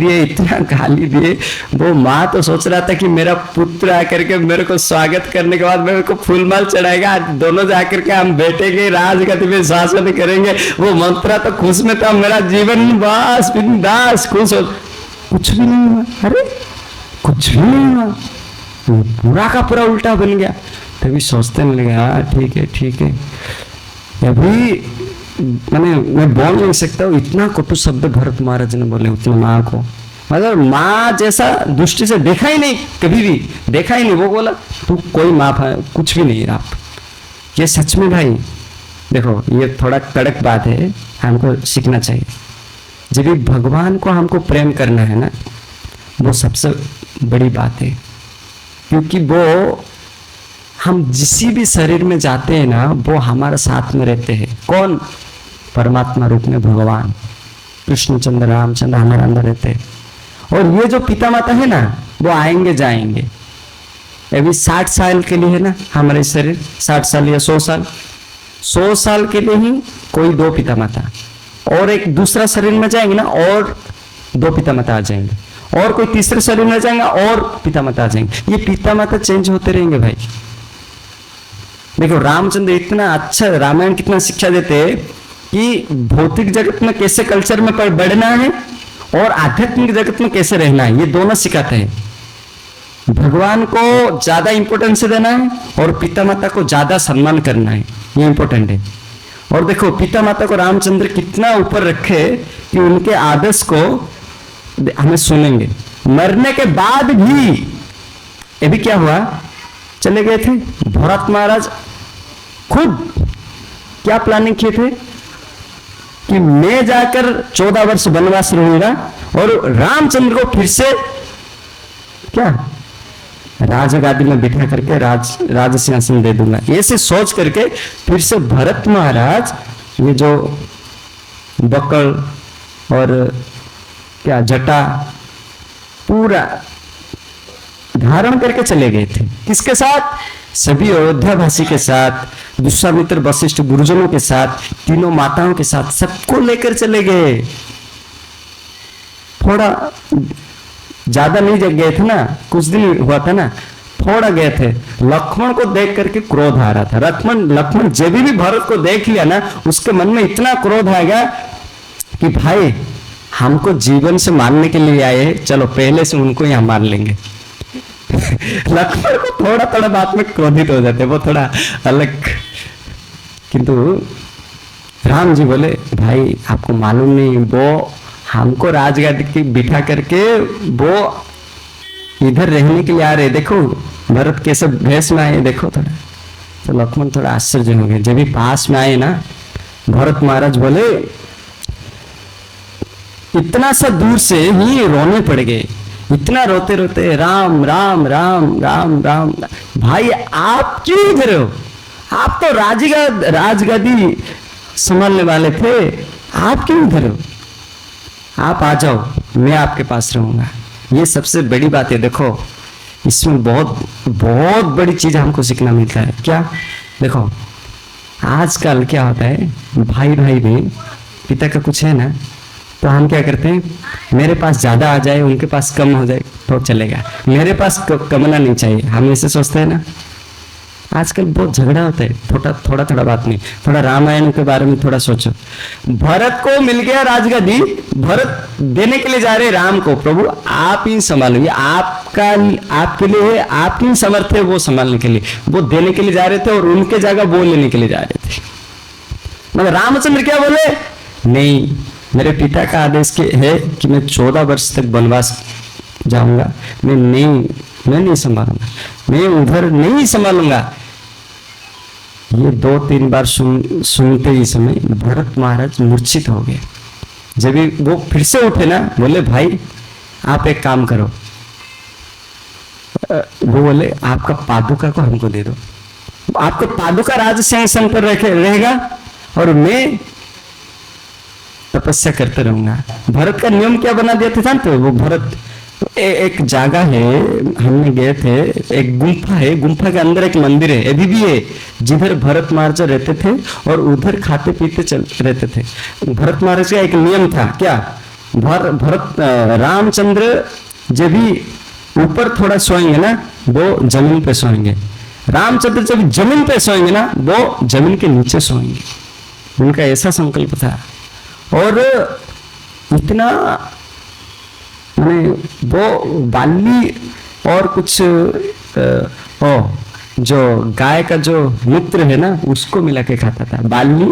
दिए। वो माँ तो सोच रहा था कि मेरा पुत्र आकर के मेरे को स्वागत करने के बाद मेरे को फूलमाल चढ़ाएगा, दोनों जाकर के हम बैठेंगे राजगद्दी में शासन करेंगे। वो मंत्रा तो खुश में था, मेरा जीवन बस बिंदास खुश हो। कुछ भी नहीं हुआ। अरे कुछ भी नहीं हुआ, पूरा का पूरा उल्टा बन गया। तभी सोचते नहीं लगे, हाँ ठीक है। अभी मैं बोल नहीं सकता हूँ, इतना कटु शब्द भरत महाराज ने बोले उतने माँ को। मतलब माँ जैसा दृष्टि से देखा ही नहीं, कभी भी देखा ही नहीं। वो बोला तू कोई माँ कुछ भी नहीं आप। ये सच में भाई देखो, ये थोड़ा कड़क बात है, हमको सीखना चाहिए। जब भी भगवान को हमको प्रेम करना है ना, वो सबसे बड़ी बात है। क्योंकि वो हम जिस भी शरीर में जाते हैं ना, वो हमारे साथ में रहते हैं। कौन? परमात्मा रूप में भगवान कृष्णचंद्र रामचंद्र हमारे अंदर रहते हैं। और ये जो पिता माता है ना, वो आएंगे जाएंगे। अभी 60 साल के लिए है ना हमारे शरीर, 60 साल या 100 साल के लिए ही कोई 2 पिता माता, और एक दूसरा शरीर में जाएंगे ना और 2 पिता माता आ जाएंगे, और कोई तीसरे शरीर में जाएंगे और पिता माता आ जाएंगे। ये पिता माता चेंज होते रहेंगे भाई। देखो रामचंद्र इतना अच्छा रामायण कितना शिक्षा देते हैं कि भौतिक जगत में कैसे कल्चर में बढ़ना है और आध्यात्मिक जगत में कैसे रहना है, ये दोनों सिखाते हैं। भगवान को ज्यादा इंपोर्टेंस देना है और पिता माता को ज्यादा सम्मान करना है, ये इंपोर्टेंट है। और देखो पिता माता को रामचंद्र कितना ऊपर रखे कि उनके आदर्श को हमें सुनेंगे। मरने के बाद भी ये भी क्या हुआ, चले गए थे भरत महाराज खुद क्या प्लानिंग किए थे कि मैं जाकर 14 वर्ष वनवास रहूंगा और रामचंद्र को फिर से क्या राजगादी में बिठा करके राज सिंहासन दे दूंगा। ऐसे सोच करके फिर से भरत महाराज ये जो बकल और क्या जटा पूरा धारण करके चले गए थे। किसके साथ? सभी अयोध्यावासी के साथ, विश्वामित्र वशिष्ठ गुरुजनों के साथ, तीनों माताओं के साथ, सबको लेकर चले गए। थोड़ा ज्यादा नहीं जग गए थे ना, कुछ दिन हुआ था ना, थोड़ा गए थे। लक्ष्मण को देख करके क्रोध आ रहा था। लक्ष्मण जब भी भरत को देख लिया ना, उसके मन में इतना क्रोध आ गया कि भाई हमको जीवन से मारने के लिए आए, चलो पहले से उनको यहां मार लेंगे। लक्ष्मण को थोड़ा थोड़ा बात में क्रोधित हो जाते, वो थोड़ा अलग। किंतु राम जी बोले, भाई आपको मालूम नहीं, वो हमको राजगादी की बिठा करके वो इधर रहने के लिए आ रहे, देखो भरत कैसे भेष में आए, देखो थोड़ा। तो लक्ष्मण थोड़ा आश्चर्य हो गए। जब भी पास में आए ना, भरत महाराज बोले, इतना सा दूर से ही रोने पड़ गए, इतना रोते रोते राम राम राम राम राम। भाई आप क्यों इधर हो? आप तो राजगादी संभालने वाले थे, आप क्यों इधर हो? आप आ जाओ, मैं आपके पास रहूंगा। ये सबसे बड़ी बात है। देखो इसमें बहुत बहुत बड़ी चीज हमको सीखना मिलता है। क्या? देखो आजकल क्या होता है, भाई भाई में पिता का कुछ है ना, तो हम क्या करते हैं, मेरे पास ज्यादा आ जाए, उनके पास कम हो जाए तो चलेगा, मेरे पास कमना नहीं चाहिए, हम ऐसे सोचते हैं ना। आजकल बहुत झगड़ा होता है, थोड़ा बात नहीं। थोड़ा रामायण के बारे में थोड़ा सोचो। भरत को मिल गया राजगादी, भरत देने के लिए जा रहे राम को, प्रभु आप ही संभालो, ये आपका आपके लिए है, आपकी समर्थ है वो संभालने के लिए। वो देने के लिए जा रहे थे और उनके जगह वो लेने के लिए जा रहे थे। मगर रामचंद्र क्या बोले? नहीं, मेरे पिता का आदेश के है कि मैं 14 वर्ष तक वनवास जाऊंगा, मैं नहीं संभालूंगा, मैं उधर नहीं संभालूंगा। ये 2-3 बार सुनते ही समय भरत महाराज मूर्छित हो गए। जब वो फिर से उठे ना, बोले भाई आप एक काम करो, वो बोले आपका पादुका को हमको दे दो, आपको पादुका राज सिंहासन पर रहेगा और मैं तपस्या करते रहूंगा। भरत का नियम क्या बना दिया था जानते हो? वो भरत एक जगह है, हमने गए थे, एक गुम्फा है, गुम्फा के अंदर एक मंदिर है, अभी भी है, जिधर भरत महाराज रहते थे और उधर खाते पीते रहते थे। भरत महाराज का एक नियम था। क्या? भरत रामचंद्र जब भी ऊपर थोड़ा सोएंगे ना, वो जमीन पे सोएंगे। रामचंद्र जब जमीन पे सोएंगे ना, वो जमीन के नीचे सोएंगे। उनका ऐसा संकल्प था। और इतना वो बाली और कुछ जो गाय का जो मूत्र है ना, उसको मिला के खाता था। बाली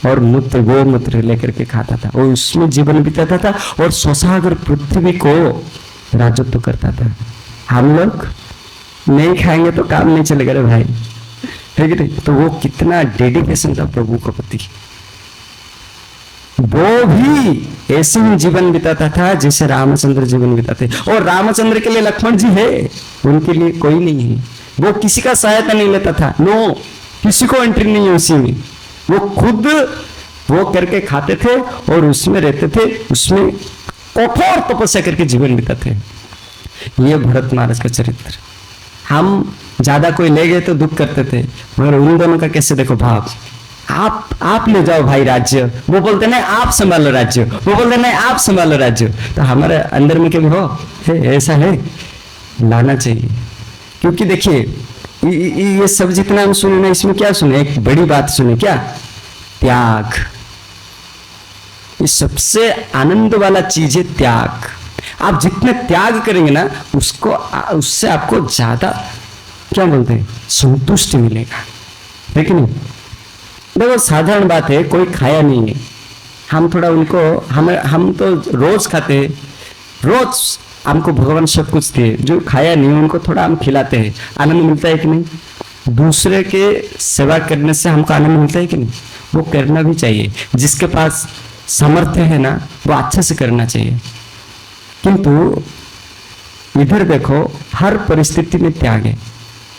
और मूत्र, गोमूत्र लेकर के खाता था और उसमें जीवन बिताता था और स्वसागर पृथ्वी को राजत्व करता था। हम लोग नहीं खाएंगे तो काम नहीं चलेगा रे भाई, है कि नहीं? तो वो कितना डेडिकेशन था प्रभु के प्रति। वो भी ऐसे ही जीवन बिताता था जैसे रामचंद्र जीवन बिताते। और रामचंद्र के लिए लक्ष्मण जी है, उनके लिए कोई नहीं है। वो किसी का सहायता नहीं लेता था, नो, किसी को एंट्री नहीं है उसी में। वो खुद वो करके खाते थे और उसमें रहते थे, उसमें कठोर तपस्या करके जीवन बिताते। ये भरत महाराज का चरित्र। हम ज्यादा कोई ले गए तो दुख करते थे, मगर उन दोनों का कैसे देखो भाव। आप ले जाओ भाई राज्य, वो बोलते नहीं आप संभालो राज्य, वो बोलते नहीं आप संभालो राज्य। तो हमारे अंदर में कभी हो ऐसा है, लाना चाहिए। क्योंकि देखिए ये सब जितना हम सुने ना, इसमें क्या सुने? एक बड़ी बात सुने। क्या? त्याग। ये सबसे आनंद वाला चीज है त्याग। आप जितने त्याग करेंगे ना, उससे आपको ज्यादा क्या बोलते हैं, संतुष्टि मिलेगा, है कि नहीं? देखो साधारण बात है, कोई खाया नहीं है, हम थोड़ा उनको हम तो रोज खाते हैं, रोज हमको भगवान सब कुछ दिए, जो खाया नहीं उनको थोड़ा हम खिलाते हैं, आनंद मिलता है कि नहीं? दूसरे के सेवा करने से हमको आनंद मिलता है कि नहीं? वो करना भी चाहिए। जिसके पास सामर्थ्य है ना, वो अच्छे से करना चाहिए। किंतु इधर देखो, हर परिस्थिति में त्याग है।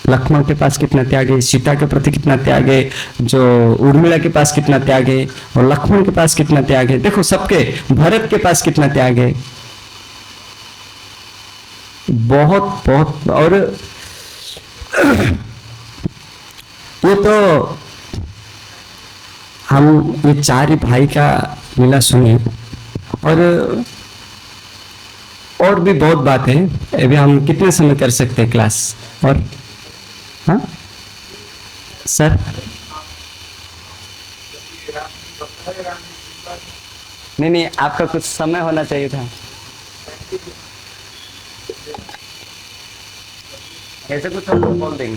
लक्ष्मण के पास कितना त्याग है, सीता के प्रति कितना त्याग है, जो उर्मिला के पास कितना त्याग है, और लक्ष्मण के पास कितना त्याग है। देखो सबके, भरत के पास कितना त्याग है। बहुत बहुत। और ये तो हम ये चार ही भाई का लीला सुने, और भी बहुत बात है। अभी हम कितने समय कर सकते हैं क्लास? और हाँ सर, नहीं नहीं, आपका कुछ समय होना चाहिए था। ऐसे कुछ हम बोल देंगे,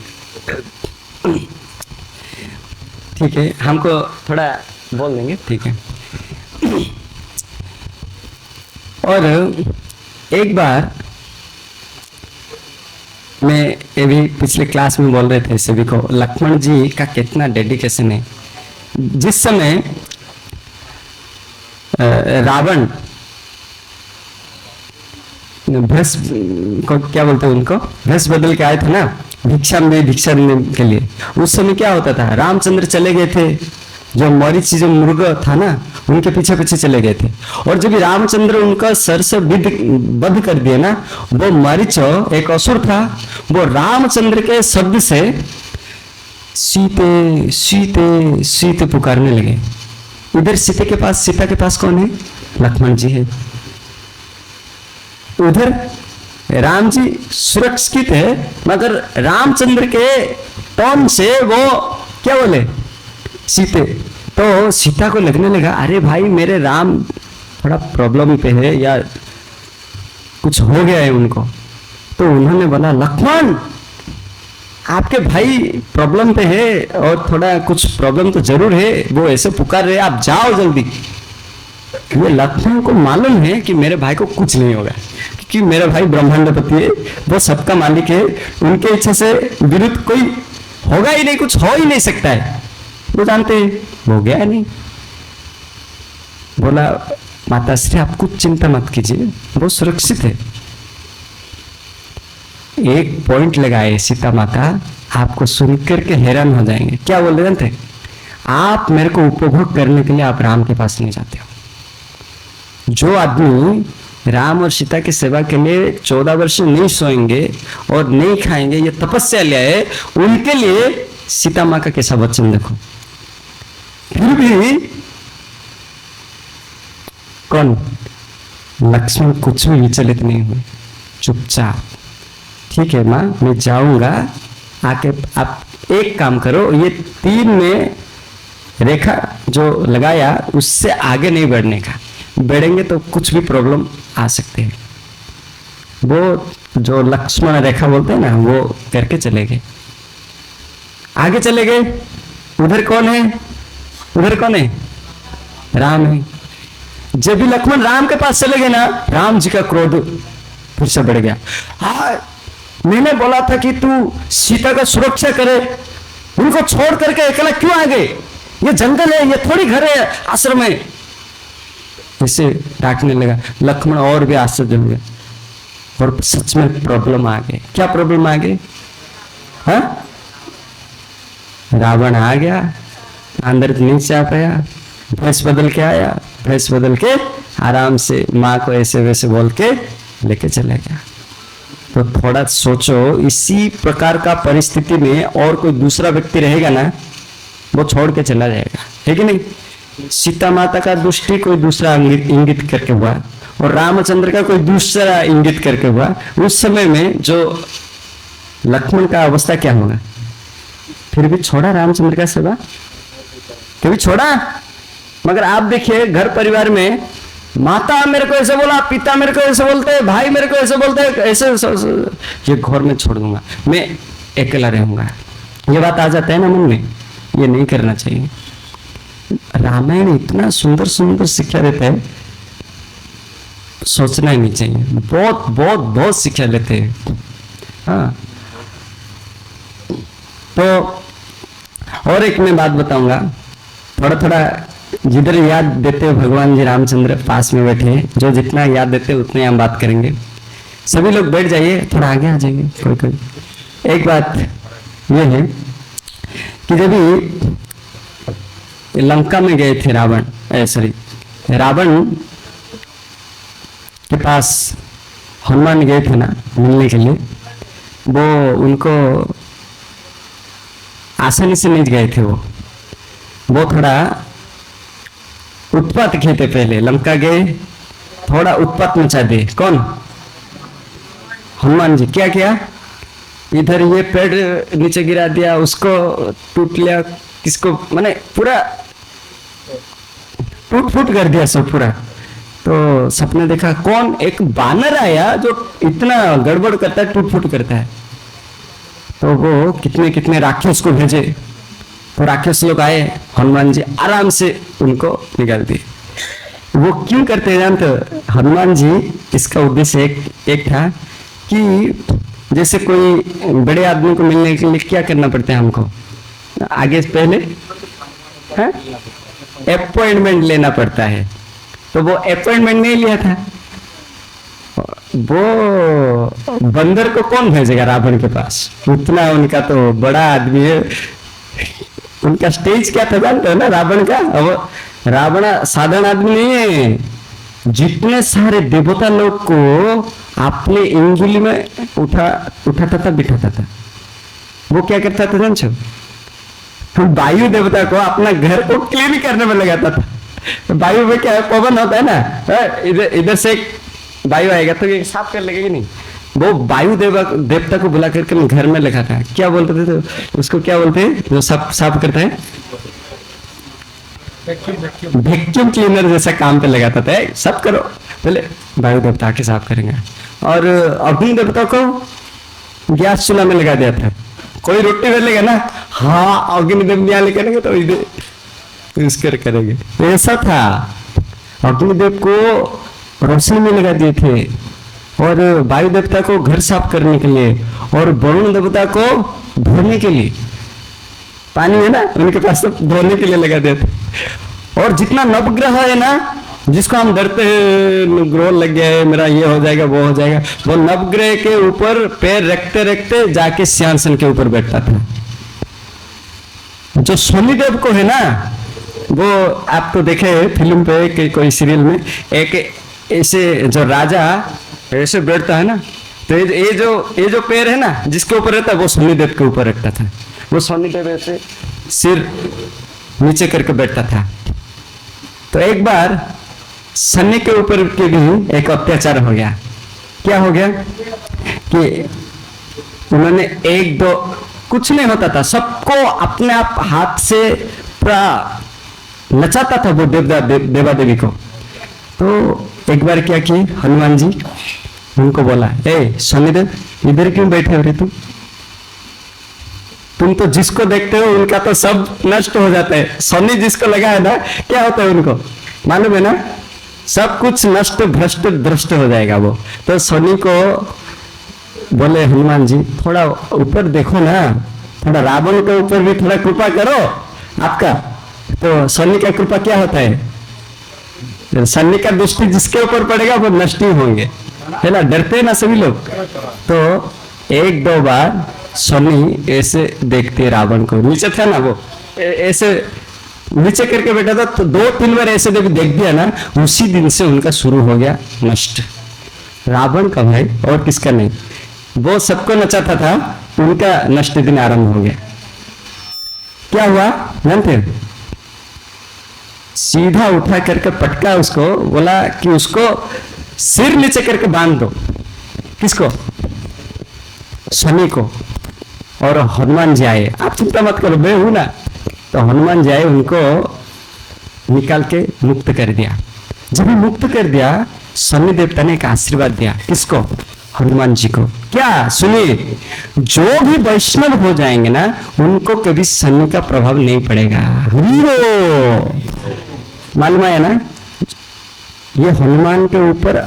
ठीक है, हमको थोड़ा बोल देंगे, ठीक है। और एक बार मैं ये भी पिछले क्लास में बोल रहे थे सभी को, लक्ष्मण जी का कितना डेडिकेशन है। जिस समय रावण भ्रस को क्या बोलते हैं, उनको भ्रस बदल के आए थे ना भिक्षा देने के लिए, उस समय क्या होता था, रामचंद्र चले गए थे, जो मरीचि जो मृग था ना उनके पीछे पीछे चले गए थे, और जब रामचंद्र उनका सर से बध कर दिए ना, वो मरीच एक असुर था, वो रामचंद्र के शब्द से सीते सीते सीते पुकारने लगे। इधर सीता के पास कौन है? लक्ष्मण जी है। उधर राम जी सुरक्षित है, मगर रामचंद्र के टोन से वो क्या बोले? सीते। तो सीता को लगने लगा, अरे भाई मेरे राम थोड़ा प्रॉब्लम पे है या कुछ हो गया है उनको। तो उन्होंने बोला, लक्ष्मण आपके भाई प्रॉब्लम पे है और थोड़ा कुछ प्रॉब्लम तो जरूर है, वो ऐसे पुकार रहे, आप जाओ जल्दी। ये लक्ष्मण को मालूम है कि मेरे भाई को कुछ नहीं होगा, क्योंकि मेरा भाई ब्रह्मांडपति है, वो सबका मालिक है, उनके इच्छा से विरुद्ध कोई होगा ही नहीं, कुछ हो ही नहीं सकता है, वो जानते हैं, हो गया नहीं। बोला, माता श्री आप कुछ चिंता मत कीजिए, वो सुरक्षित है। एक पॉइंट लगाए सीता माता, आपको सुनकर के हैरान हो जाएंगे। क्या बोल रहे जानते? आप मेरे को उपभोग करने के लिए आप राम के पास नहीं जाते हो। जो आदमी राम और सीता की सेवा के लिए 14 वर्ष नहीं सोएंगे और नहीं खाएंगे, ये तपस्या ले आए, उनके लिए सीता माँ का कैसा वचन देखो। फिर भी कौन? लक्ष्मण कुछ भी विचलित नहीं हुए, चुपचाप, ठीक है माँ मैं जाऊंगा, आके आप एक काम करो, ये 3 में रेखा जो लगाया उससे आगे नहीं बढ़ने का, बढ़ेंगे तो कुछ भी प्रॉब्लम आ सकते हैं। वो जो लक्ष्मण रेखा बोलते हैं ना, वो करके चले गए, आगे चले गए। उधर कौन है? उधर कौन है? राम है। जब भी लक्ष्मण राम के पास चले गए ना, राम जी का क्रोध फिर से बढ़ गया। हाँ, मैंने बोला था कि तू सीता का सुरक्षा करे, उनको छोड़ करके अकेला क्यों आ गए? ये जंगल है, ये थोड़ी घर है, आश्रम है। इसे डांटने लगा। लक्ष्मण और भी आश्चर्य हो गया, और सच में प्रॉब्लम आ गई। क्या प्रॉब्लम आ गई? हाँ, रावण आ गया, अंदर नहीं जा पाया, भैंस बदल के आया, भैंस बदल के आराम से माँ को ऐसे वैसे बोल के लेके चले गया। तो थोड़ा सोचो, इसी प्रकार का परिस्थिति में और कोई दूसरा व्यक्ति रहेगा ना, वो छोड़ के चला जाएगा, है कि नहीं? सीता माता का दृष्टि कोई दूसरा इंगित करके हुआ, और रामचंद्र का कोई दूसरा इंगित करके हुआ। उस समय में जो लक्ष्मण का अवस्था क्या होगा? फिर भी छोड़ा रामचंद्र का सेवा, कभी छोड़ा? मगर आप देखिए घर परिवार में, माता मेरे को ऐसे बोला, पिता मेरे को ऐसे बोलते हैं, भाई मेरे को ऐसे बोलते हैं, ऐसे ये घर में छोड़ दूंगा, मैं अकेला रहूंगा, ये बात आ जाता है ना मन में। ये नहीं करना चाहिए। रामायण इतना सुंदर सुंदर शिक्षा देता है, सोचना ही नहीं चाहिए। बहुत बहुत बहुत शिक्षा लेते हैं। हाँ, तो और एक मैं बात बताऊंगा, थोड़ा थोड़ा जिधर याद देते हो भगवान जी रामचंद्र पास में बैठे हैं, जो जितना याद देते हैं उतने हम बात करेंगे। सभी लोग बैठ जाइए, थोड़ा आगे आ जाइए कोई कोई। एक बात ये है कि जब लंका में गए थे रावण के पास हनुमान गए थे ना मिलने के लिए, वो उनको आसानी से नहीं गए थे। वो थोड़ा उत्पात किए थे। पहले लंका गए, थोड़ा उत्पात मचा दे। कौन? हनुमान जी। क्या किया? इधर ये पेड़ नीचे गिरा दिया, उसको टूट लिया, किसको माने पूरा टूट फूट कर दिया सब पूरा। तो सपने देखा, कौन? एक बानर आया जो इतना गड़बड़ करता है, टूट फूट करता है। तो वो कितने कितने राक्षस को भेजे, तो राक्षस लोग आए, हनुमान जी आराम से उनको निकाल दिए। वो क्यों करते हैं जानते हो? हनुमान जी इसका उद्देश्य एक था कि जैसे कोई बड़े आदमी को मिलने के लिए क्या करना पड़ता है हमको? आगे से पहले अपॉइंटमेंट लेना पड़ता है। तो वो अपॉइंटमेंट नहीं लिया था। वो बंदर को कौन भेजेगा रावण के पास? उतना उनका तो बड़ा आदमी है। उनका स्टेज क्या था जानते हो ना रावण का? अब रावण साधारण आदमी नहीं है। जितने सारे देवता लोग को अपने इंगुली में उठाता था, बिठाता था। वो क्या करता था जानते हो? तो वायु देवता को अपना घर को क्लीन करने में लगाता था। वायु में क्या पवन होता है ना, इधर से वायु आएगा तो ये साफ कर लगेगा नहीं। वो वायु देवता को बुला करके घर में लगा था। क्या बोलते थे? तो उसको क्या बोलते हैं जो सब साफ करता है? वैक्यूम क्लीनर जैसा काम पे लगाता था। सब करो, पहले वायु देवता के साफ करेंगे। और अग्नि देवता को गैस चूल्हा में लगा दिया था। कोई रोटी बेलेगा ना, हाँ अग्निदेव यहाँ लेकर तो इधर इसकर करेंगे। ऐसा था। अग्निदेव को रोशनी में लगा दिए थे, और वायु देवता को घर साफ करने के लिए, और वरुण देवता को धोने के लिए। पानी है ना उनके पास, तो धोने के लिए लगा दिए थे। और जितना नवग्रह है ना, जिसको हम डरते हैं ग्रह लग गया है मेरा, ये हो जाएगा वो हो जाएगा, वो नवग्रह के ऊपर पैर रखते रखते जाके सिंहासन के ऊपर बैठता था। जो शनिदेव को है ना, वो आप तो देखे फिल्म पे कि कोई सीरियल में, एक ऐसे जो राजा ऐसे बैठता है ना, तो ये जो पैर है ना जिसके ऊपर रहता है, वो शनिदेव के ऊपर रखता था। वो शनिदेव ऐसे सिर नीचे करके बैठता था। तो एक बार शनि के ऊपर के भी एक अत्याचार हो गया। क्या हो गया कि उन्होंने एक दो कुछ नहीं होता था, सबको अपने आप हाथ से पूरा नचाता था वो देवा देवी को। तो एक बार क्या किए हनुमान जी, उनको बोला, ए शनिदेव इधर क्यों बैठे हो रे तुम तो जिसको देखते हो उनका तो सब नष्ट हो जाता है। शनि जिसको लगा है ना, क्या होता है उनको मालूम है ना, सब कुछ नष्ट भ्रष्ट दृष्ट हो जाएगा वो। तो शनि को बोले हनुमान जी थोड़ा ऊपर देखो ना, थोड़ा रावण के ऊपर भी थोड़ा कृपा करो आपका। तो शनि का कृपा क्या होता है? शनि का दृष्टि जिसके ऊपर पड़ेगा वो नष्ट ही होंगे, है ना, डरते हैं ना सभी लोग। तो एक दो बार शनि ऐसे देखते रावण को, नीचे था ना वो, ऐसे नीचे करके बैठा था। तो दो तीन बार ऐसे देख दिया ना, उसी दिन से उनका शुरू हो गया नष्ट। रावण का भाई और किसका नहीं, वो सबको नचाता था, उनका नष्ट दिन आरंभ हो गया। क्या हुआ जानते हैं? सीधा उठा करके पटका उसको, बोला कि उसको सिर नीचे करके बांध दो। किसको? शनि को। और हनुमान जी आए, आप चिंता मत करो मैं हूं ना। तो हनुमान जी आए, उनको निकाल के मुक्त कर दिया। जब मुक्त कर दिया, शनि देवता ने एक आशीर्वाद दिया। किसको? हनुमान जी को। क्या? सुनिए, जो भी वैष्णव हो जाएंगे ना, उनको कभी शनि का प्रभाव नहीं पड़ेगा। मालूम है ना, ये हनुमान के ऊपर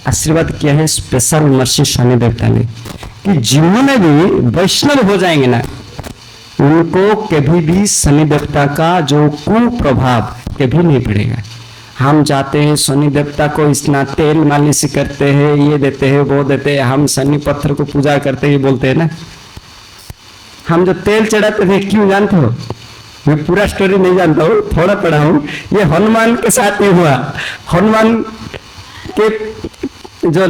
आशीर्वाद किया है स्पेशल मर्सी शनि देवता ने, कि जिन्होंने भी वैष्णव हो जाएंगे ना, उनको कभी भी शनि देवता का जो कुप्रभाव कभी नहीं पड़ेगा। हम जाते हैं शनि देवता को इतना तेल मालिश करते हैं, ये देते हैं वो देते हैं, हम शनि पत्थर को पूजा करते हैं बोलते हैं ना। हम जो तेल चढ़ाते थे क्यों जानते हो? मैं पूरा स्टोरी नहीं जानता हूँ, थोड़ा पढ़ा हूँ। ये हनुमान के साथ ही हुआ। हनुमान के जो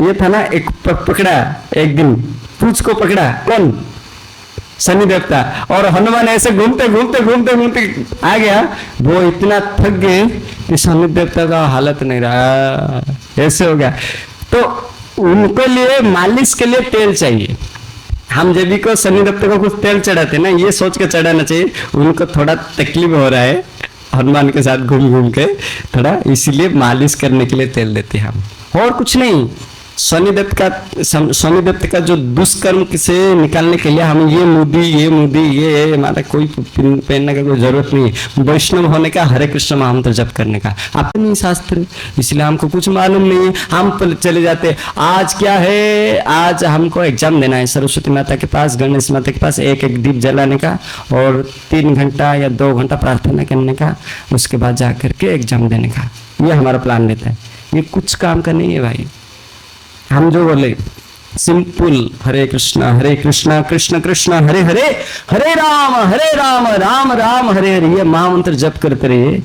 ये था ना, एक पकड़ा, एक दिन पूछ को पकड़ा कौन, शनि देवता, और हनुमान ऐसे घूमते घूमते घूमते घूमते आ गया, वो इतना थक गए कि शनि देवता का हालत नहीं रहा, ऐसे हो गया। तो उनको लिए मालिश के लिए तेल चाहिए। हम जब भी को शनि देवता को कुछ तेल चढ़ाते ना, ये सोच के चढ़ाना चाहिए उनको थोड़ा तकलीफ हो रहा है हनुमान के साथ घूम घूम के थोड़ा, इसीलिए मालिश करने के लिए तेल देते हैं हम, और कुछ नहीं। शनिदेव का जो दुष्कर्म से निकालने के लिए हम ये मुदी ये हमारा कोई पहनने का कोई जरूरत नहीं है। वैष्णव होने का, हरे कृष्ण महामंत्र जप करने का आपको नहीं शास्त्र, इसलिए हमको कुछ मालूम नहीं है। हम चले जाते, आज क्या है, आज हमको एग्जाम देना है सरस्वती माता के पास, गणेश माता के पास, एक एक दीप जलाने का और 3 घंटा या 2 घंटा प्रार्थना करने का, उसके बाद जा करके एग्जाम देने का, ये हमारा प्लान रहता है। ये कुछ काम का नहीं है भाई। हम जो बोले सिंपल हरे कृष्णा कृष्ण कृष्ण हरे हरे, हरे राम राम राम हरे हरे, ये महामंत्र जप करते रहिए,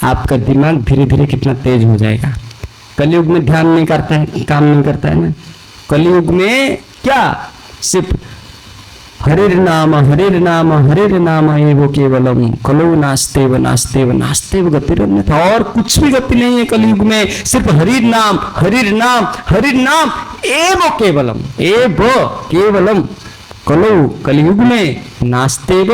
आपका दिमाग धीरे धीरे कितना तेज हो जाएगा। कलयुग में ध्यान नहीं करता है, काम नहीं करता है ना। कलयुग में क्या, सिर्फ हरे नाम एवो केवलम, कलौ नास्तेव नास्तेव नास्तेव गतिरन्यथा, और कुछ भी गति नहीं है कलयुग में, सिर्फ हरि नाम एवो केवलम, कलौ, कलयुग में नास्तेव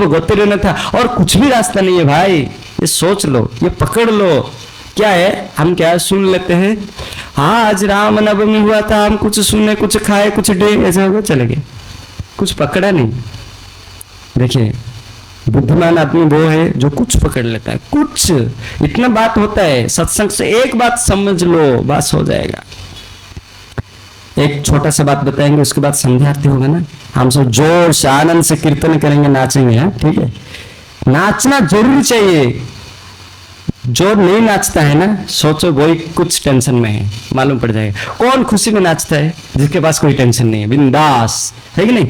गतिरन्यथा, और कुछ भी रास्ता नहीं है भाई। ये सोच लो, ये पकड़ लो। क्या है, हम क्या सुन लेते हैं, हाँ आज रामनवमी हुआ था, हम कुछ सुने, कुछ खाए, कुछ डे, ऐसे हो गया, चले गए, कुछ पकड़ा नहीं। देखिए बुद्धिमान आदमी वो है जो कुछ पकड़ लेता है, कुछ इतना बात होता है सत्संग से, एक बात समझ लो बस हो जाएगा। एक छोटा सा बात बताएंगे, उसके बाद संध्या आरती होगा ना, हम सब जोर से आनंद से कीर्तन करेंगे, नाचेंगे, ठीक है। नाचना जरूर चाहिए, जो नहीं नाचता है ना, सोचो वही कुछ टेंशन में है, मालूम पड़ जाएगा। कौन खुशी में नाचता है, जिसके पास कोई टेंशन नहीं है, बिंदास है कि नहीं।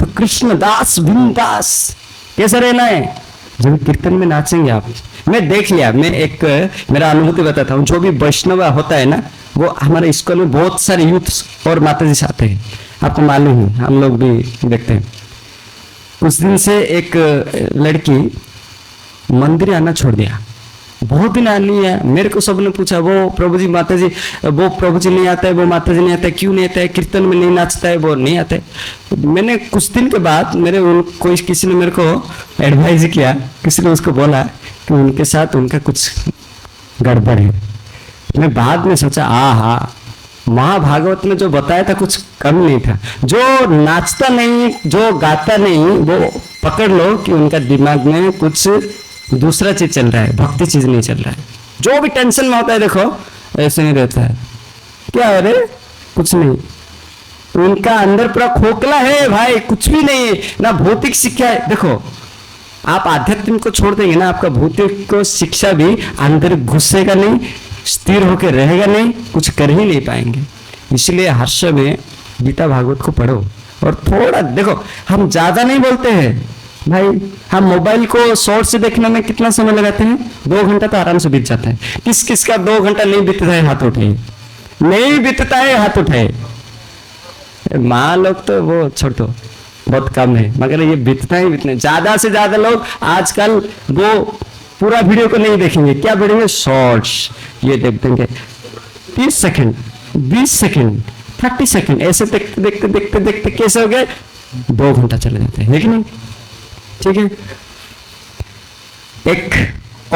तो कृष्ण दास बिंदास कैसा रहना है, जब कीर्तन में नाचेंगे आप। मैं देख लिया, मैं एक मेरा अनुभूति बताता हूँ, जो भी वैष्णव होता है ना, वो हमारे स्कूल में बहुत सारे यूथ और माता जी आते हैं, आपको मालूम है, हम लोग भी देखते हैं। उस दिन से एक लड़की मंदिर आना छोड़ दिया, बहुत दिन आ नहीं है। मेरे को सबने पूछा, वो प्रभु जी माता जी, वो प्रभु जी नहीं आता है, वो माता जी नहीं आता है, क्यों नहीं आता है, कीर्तन में नहीं नाचता है, वो नहीं आता है। मैंने कुछ दिन के बाद कोई किसी ने मेरे को एडवाइज किया, किसी ने उसको बोला कि उनके साथ उनका कुछ गड़बड़ है। मैं बाद में सोचा, हाँ महाभागवत में जो बताया था कुछ कम नहीं था। जो नाचता नहीं, जो गाता नहीं, वो पकड़ लो कि उनका दिमाग में कुछ दूसरा चीज चल रहा है, भक्ति चीज नहीं चल रहा है। जो भी टेंशन में होता है, देखो ऐसे नहीं रहता है, क्या है रे, कुछ नहीं, उनका अंदर पूरा खोखला है भाई, कुछ भी नहीं है ना, भौतिक शिक्षा है। देखो आप आध्यात्मिक को छोड़ देंगे ना, आपका भौतिक को शिक्षा भी अंदर घुसेगा नहीं, स्थिर होकर रहेगा नहीं, कुछ कर ही नहीं पाएंगे। इसलिए हर्ष में गीता भागवत को पढ़ो, और थोड़ा देखो, हम ज्यादा नहीं बोलते हैं भाई, हम मोबाइल को शॉर्ट से देखने में कितना समय लगाते हैं, 2 घंटा तो आराम से बीत जाता है। किस किस का 2 घंटा नहीं बीतता है, हाथ उठाए, नहीं बीतता है, हाथ उठाए। माँ लोग तो वो छोड़ दो, बहुत कम है, मगर ये बीतता ही बीतने। ज्यादा से ज्यादा लोग आजकल वो पूरा वीडियो को नहीं देखेंगे, क्या देखेंगे, शॉर्ट्स, ये देख देंगे 30 सेकंड 20 सेकंड 30 सेकंड, ऐसे देखते देखते देखते देखते कैसे हो गए 2 घंटा चले जाते हैं, लेकिन नहीं, ठीक है।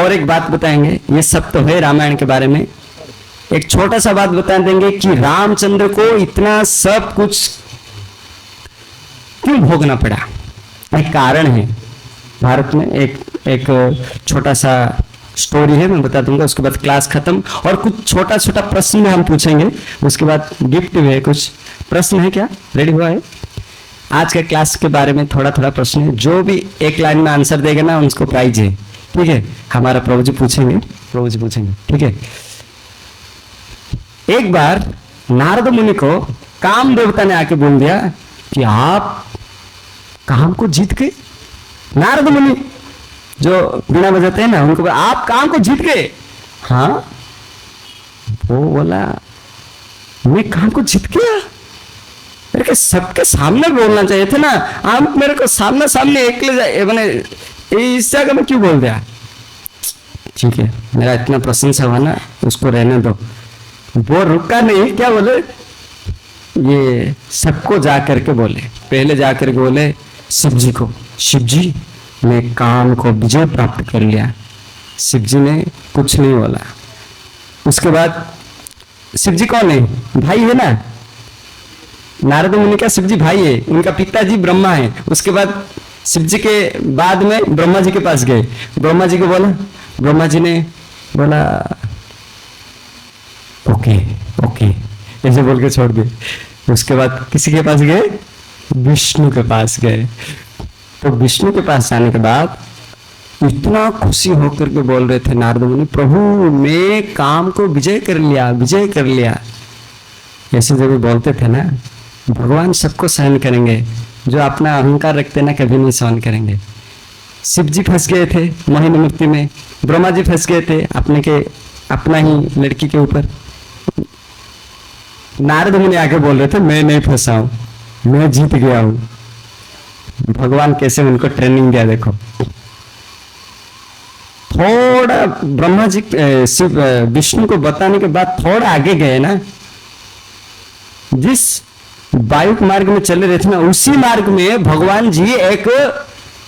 एक बात बताएंगे, ये सब तो है रामायण के बारे में, एक छोटा सा बात बता देंगे कि रामचंद्र को इतना सब कुछ क्यों भोगना पड़ा। एक कारण है, भारत में एक छोटा सा स्टोरी है, मैं बता दूंगा, उसके बाद क्लास खत्म, और कुछ छोटा छोटा प्रश्न हम पूछेंगे, उसके बाद गिफ्ट भी है। कुछ प्रश्न है क्या, रेडी हुआ है? आज के क्लास के बारे में थोड़ा थोड़ा प्रश्न है, जो भी एक लाइन में आंसर देगा ना, उसको प्राइज है, ठीक है। हमारा प्रभु जी पूछेंगे, ठीक है। एक बार नारद मुनि को काम देवता ने आके बोल दिया कि आप काम को जीत गए। नारद मुनि जो बीना बजाते हैं ना, उनको आप काम को जीत गए। हाँ, वो बोला मैं काम को जीत गया। मेरे को सबके सामने बोलना चाहिए था ना, आप मेरे को सामने सामने अकेले जाए मैंने इस जगह में क्यों बोल दिया। ठीक है, मेरा इतना प्रशंसा हुआ ना, उसको रहने दो। वो रुका नहीं, क्या बोले, ये सबको जा करके बोले, पहले जा करके बोले शिव जी को, शिव जी मैं काम को विजय प्राप्त कर लिया। शिव जी ने कुछ नहीं बोला। उसके बाद शिव जी कौन है, भाई है ना, नारद मुनि का शिव जी भाई है, उनका पिताजी ब्रह्मा है। उसके बाद शिव जी के बाद में ब्रह्मा जी के पास गए, ब्रह्मा जी को बोला, ब्रह्मा जी ने बोला ओके ओके ऐसे बोल के छोड़ दिए। उसके बाद किसी के पास गए, विष्णु के पास गए। तो विष्णु के पास जाने के बाद इतना खुशी होकर के बोल रहे थे नारद मुनि, प्रभु मैं काम को विजय कर लिया, विजय कर लिया। ऐसे जब बोलते थे ना, भगवान सबको सहन करेंगे, जो अपना अहंकार रखते ना कभी नहीं सहन करेंगे। शिव जी फंस गए थे मोहिनी मूर्ति में, ब्रह्मा जी फंस गए थे अपना ही लड़की के ऊपर। नारद मुनि आके बोल रहे थे मैं नहीं फंसा हूं, मैं जीत गया हूं। भगवान कैसे उनको ट्रेनिंग दिया देखो। थोड़ा ब्रह्मा जी शिव विष्णु को बताने के बाद थोड़ा आगे गए ना, जिस वायु मार्ग में चले रहे थे ना, उसी मार्ग में भगवान जी एक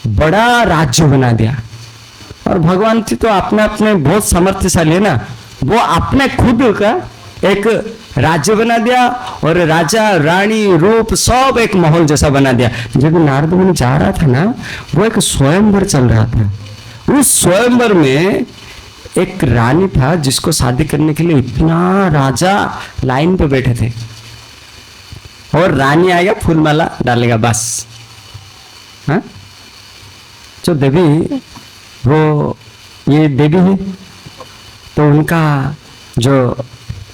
बड़ा राज्य बना दिया। और भगवान जी तो अपने अपने बहुत सामर्थ्यशाली है ना, वो अपने खुद का एक राज्य बना दिया और राजा रानी रूप सब एक माहौल जैसा बना दिया। जब नारद मुनि जा रहा था ना, वो एक स्वयंवर चल रहा था। उस स्वयंवर में एक रानी था जिसको शादी करने के लिए इतना राजा लाइन पे बैठे थे, और रानी आएगा फूलमाला डालेगा बस। हाँ, जो देवी वो ये देवी है, तो उनका जो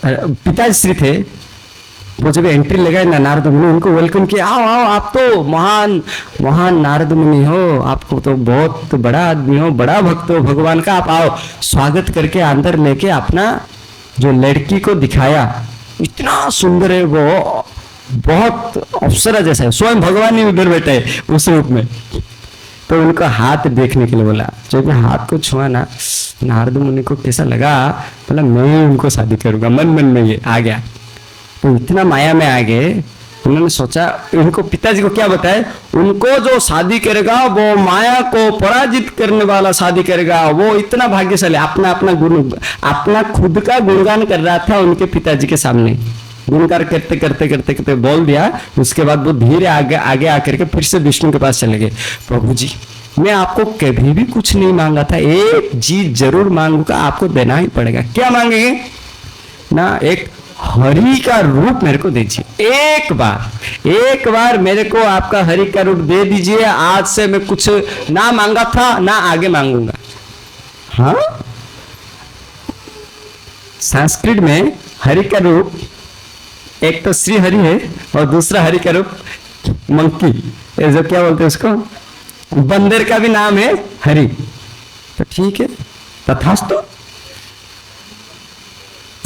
पिताश्री थे, वो जब एंट्री लगाए ना नारद मुनि, उनको वेलकम किया, आओ आओ आप तो महान महान नारद मुनि हो, आपको तो बहुत बड़ा आदमी हो, बड़ा भक्त हो भगवान का, आप आओ। स्वागत करके अंदर लेके अपना जो लड़की को दिखाया, इतना सुंदर है वो, बहुत अप्सरा जैसा है, स्वयं भगवान ही उधर बैठे है उस रूप में। तो उनका हाथ देखने के लिए बोला, जब हाथ को छुआ ना, नारद मुनि को कैसा लगा, बोला मैं उनको शादी करूंगा, मन मन में ये आ गया। तो इतना माया में आ गए, उन्होंने सोचा, उनको पिताजी को क्या बताए, उनको जो शादी करेगा वो माया को पराजित करने वाला शादी करेगा, वो इतना भाग्यशाली। अपना अपना गुण, अपना खुद का गुणगान कर रहा था उनके पिताजी के सामने, गुणगान करते करते करते करते बोल दिया। उसके बाद वो धीरे आगे आगे आकर के फिर से विष्णु के पास चले गए। प्रभु जी मैं आपको कभी भी कुछ नहीं मांगा था, एक चीज जरूर मांगूंगा, आपको देना ही पड़ेगा। क्या मांगेंगे ना, एक हरि का रूप मेरे को दीजिए, एक बार मेरे को आपका हरि का रूप दे दीजिए। आज से मैं कुछ ना मांगा था ना आगे मांगूंगा। हाँ, संस्कृत में हरि का रूप एक तो श्री हरि है और दूसरा हरि का रूप मंकी, जो क्या बोलते हैं उसको, बंदर का भी नाम है हरि। तो ठीक है, तथास्तु।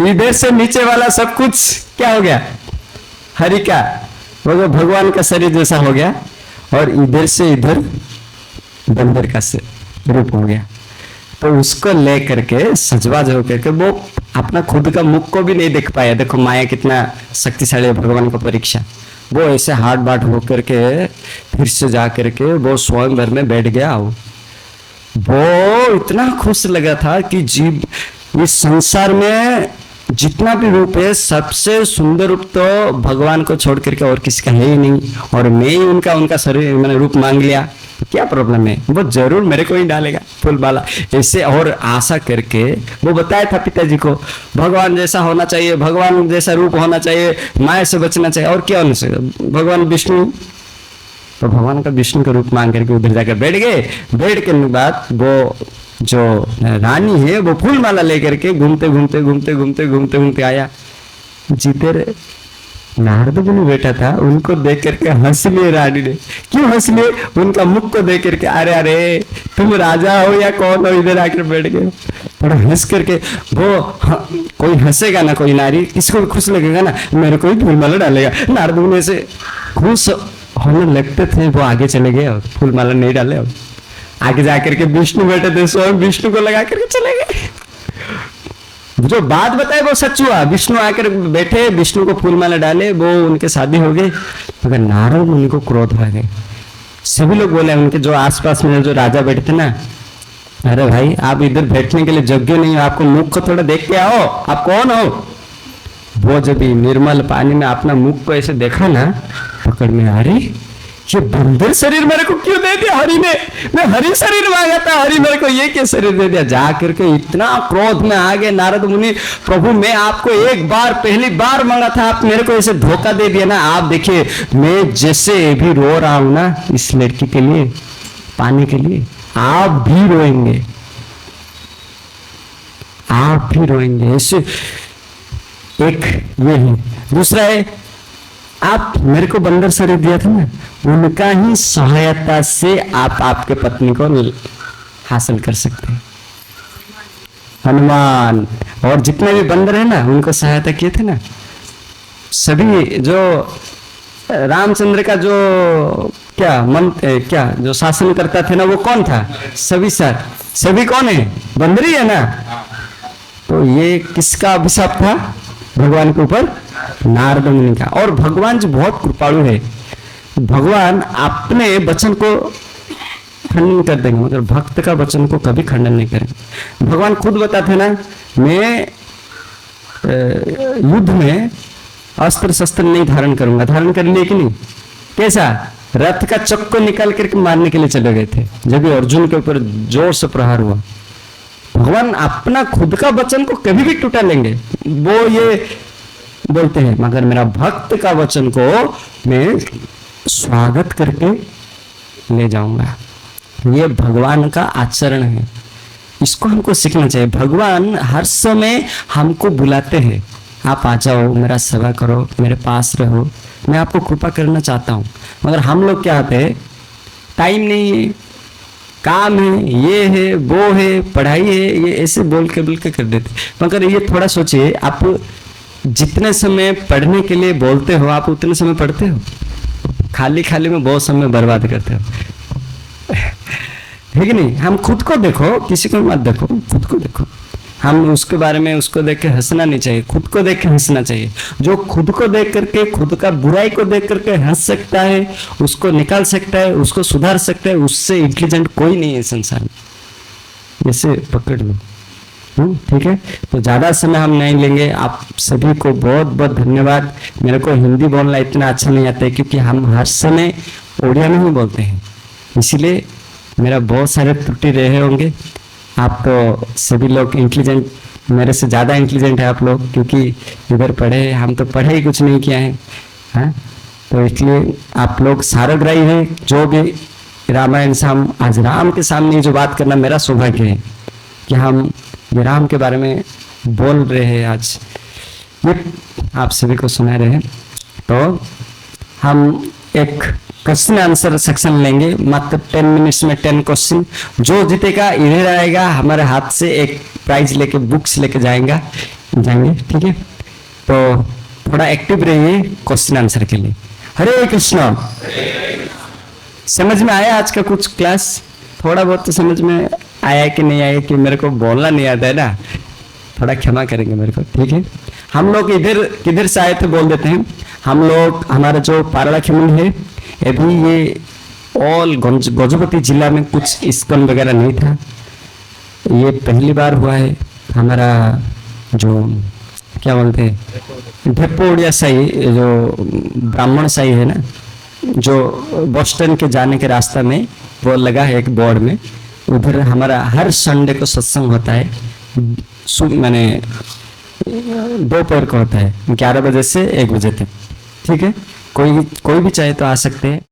इधर से नीचे वाला सब कुछ क्या हो गया, हरि का, वो जो भगवान का शरीर जैसा हो गया, और इधर से इधर बंदर का रूप हो गया। तो उसको ले करके सजवाज होकर के वो अपना खुद का मुख को भी नहीं देख पाया। देखो माया कितना शक्तिशाली है, भगवान को परीक्षा। वो ऐसे हाथ बाट होकर के फिर से जा करके वो स्वयंवर में बैठ गया। वो इतना खुश लगा था कि जीव इस संसार में जितना भी रूप है, सबसे सुंदर रूप तो भगवान को छोड़ करके और किसी का है ही नहीं, और मैं ही उनका शरीर मैंने रूप मांग लिया, तो क्या प्रॉब्लम है, वो जरूर मेरे को ही डालेगा फूलमाला। ऐसे और आशा करके वो बताया था पिताजी को, भगवान जैसा होना चाहिए, भगवान जैसा रूप होना चाहिए, माया से बचना चाहिए, और क्या होना चाहिए, भगवान विष्णु। तो भगवान का विष्णु का रूप मांग करके उधर जाकर बैठ गए। बैठ के बाद वो जो रानी है वो फूलमाला लेकर के घूमते घूमते घूमते घूमते घूमते घूमते आया। जिधर नारद मुनि बैठा था उनको देख करके हंस लिए रानी ने। क्यों हंस लिए, उनका मुख को देख करके, अरे अरे तुम राजा हो या कौन हो, इधर आकर बैठ गए। थोड़ा हंस करके वो कोई हंसेगा ना, कोई नारी किसी को भी खुश लगेगा ना, मेरे को भी फूल माला डालेगा। नारद मुनि से खुश होने लगते थे, वो आगे चले गए और फूल माला नहीं डाले। और आगे जाकर के विष्णु बैठे थे, स्वयं विष्णु को लगा करके चले गए। जो बात बताए वो सच हुआ, विष्णु आकर बैठे, विष्णु को फूल माला डाले, वो उनके शादी हो गई। मगर नारद मुनि को क्रोध आ गए। सभी लोग बोले, उनके जो आसपास में जो राजा बैठे थे ना, अरे भाई आप इधर बैठने के लिए योग्य नहीं हो, आपको मुख को थोड़ा देख के आओ, आप कौन हो। वो जब निर्मल पानी में अपना मुख को ऐसे देखा ना, पकड़ में, अरे ये बंदर शरीर मेरे को क्यों दे दिया हरि ने, मैं हरि शरीर मांगा था, हरि मेरे को ये क्या शरीर दे दिया। जा करके इतना क्रोध में आ गए नारद मुनि, प्रभु मैं आपको एक बार पहली बार मांगा था, आप मेरे को ऐसे धोखा दे दिया ना। आप देखिए मैं जैसे भी रो रहा हूं ना इस लड़की के लिए, पानी के लिए, आप भी रोएंगे, आप भी रोएंगे। ऐसे एक ये है। दूसरा है, आप मेरे को बंदर शरीर दिया था ना, उनका ही सहायता से आप आपके पत्नी को हासिल कर सकते हैं। हनुमान और जितने भी बंदर है ना, उनको सहायता किए थे ना। सभी जो रामचंद्र का जो क्या क्या जो शासन करता थे ना, वो कौन था? सभी कौन है? बंदर ही है ना। तो ये किसका अभिशाप था भगवान के ऊपर? नारद मुनि का। और भगवान जी बहुत कृपालु है, भगवान अपने वचन को खंडन कर देंगे, मगर भक्त का वचन को कभी खंडन नहीं करेंगे। भगवान खुद बताते ना, मैं युद्ध में अस्त्र शस्त्र नहीं धारण करूंगा। धारण कर लिए कि नहीं? कैसा? रथ का चक्को निकाल करके मारने के लिए चले गए थे, जब भी अर्जुन के ऊपर जोर से प्रहार हुआ। भगवान अपना खुद का वचन को कभी भी टूटा लेंगे, वो ये बोलते हैं, मगर मेरा भक्त का वचन को मैं स्वागत करके ले जाऊंगा। ये भगवान का आचरण है, इसको हमको सीखना चाहिए। भगवान हर समय हमको बुलाते हैं, आप आ जाओ, मेरा सेवा करो, मेरे पास रहो, मैं आपको कृपा करना चाहता हूँ। मगर हम लोग क्या होते हैं, टाइम नहीं है, काम है, ये है, वो है, पढ़ाई है, ये ऐसे बोल के कर देते। मगर ये थोड़ा सोचिए, आप जितने समय पढ़ने के लिए बोलते हो, आप उतने समय पढ़ते हो? खाली में बहुत समय बर्बाद करते हो, है कि नहीं? हम खुद को देखो, किसी को मत देखो, खुद को देखो। हम उसके बारे में उसको देख के हंसना नहीं चाहिए, खुद को देख के हंसना चाहिए। जो खुद को देख करके, खुद का बुराई को देख करके हंस सकता है, उसको निकाल सकता है, उसको सुधार सकता है, उससे इंटेलिजेंट कोई नहीं है संसार में। जैसे पकड़ लो, ठीक है। तो ज्यादा समय हम नहीं लेंगे। आप सभी को बहुत बहुत धन्यवाद। मेरे को हिंदी बोलना इतना अच्छा नहीं आता है, क्योंकि हम हर समय उड़िया में ही बोलते हैं, इसीलिए मेरा बहुत सारे त्रुटि रहे होंगे। आप तो सभी लोग इंटेलिजेंट, मेरे से ज़्यादा इंटेलिजेंट है आप लोग, क्योंकि इधर पढ़े हैं, हम तो पढ़े ही कुछ नहीं किया है, हाँ। तो इसलिए आप लोग सारग्राही हैं। जो भी रामायण से हम आज राम के सामने जो बात करना मेरा सौभाग्य है कि हम ये राम के बारे में बोल रहे हैं, आज ये आप सभी को सुना रहे हैं। तो हम एक क्वेश्चन आंसर सेक्शन लेंगे, मात्र 10 मिनट्स में 10 क्वेश्चन। जो जीतेगा इधर आएगा, हमारे हाथ से एक प्राइज लेके, बुक्स लेके जाएंगे, ठीक है। तो थोड़ा एक्टिव रहिए क्वेश्चन आंसर के लिए। हरे कृष्णा। समझ में आया आज का कुछ क्लास? थोड़ा बहुत तो समझ में आया कि नहीं आया, कि मेरे को बोलना नहीं आता है ना, थोड़ा क्षमा करेंगे मेरे को, ठीक है। हम लोग इधर किधर से आए थे बोल देते हैं। हम लोग, हमारा जो पारलाखेमुंडी है, अभी ये ऑल गजपति जिला में कुछ इस्कॉन वगैरह नहीं था, ये पहली बार हुआ है। हमारा जो क्या बोलते हैं, ढेपोड़िया साई, जो ब्राह्मण साई है ना, जो बोस्टन के जाने के रास्ता में वो लगा है एक बोर्ड में, उधर हमारा हर संडे को सत्संग होता है। मैंने दोपहर को होता है 11 बजे से 1 बजे तक, ठीक है। कोई भी चाहे तो आ सकते हैं।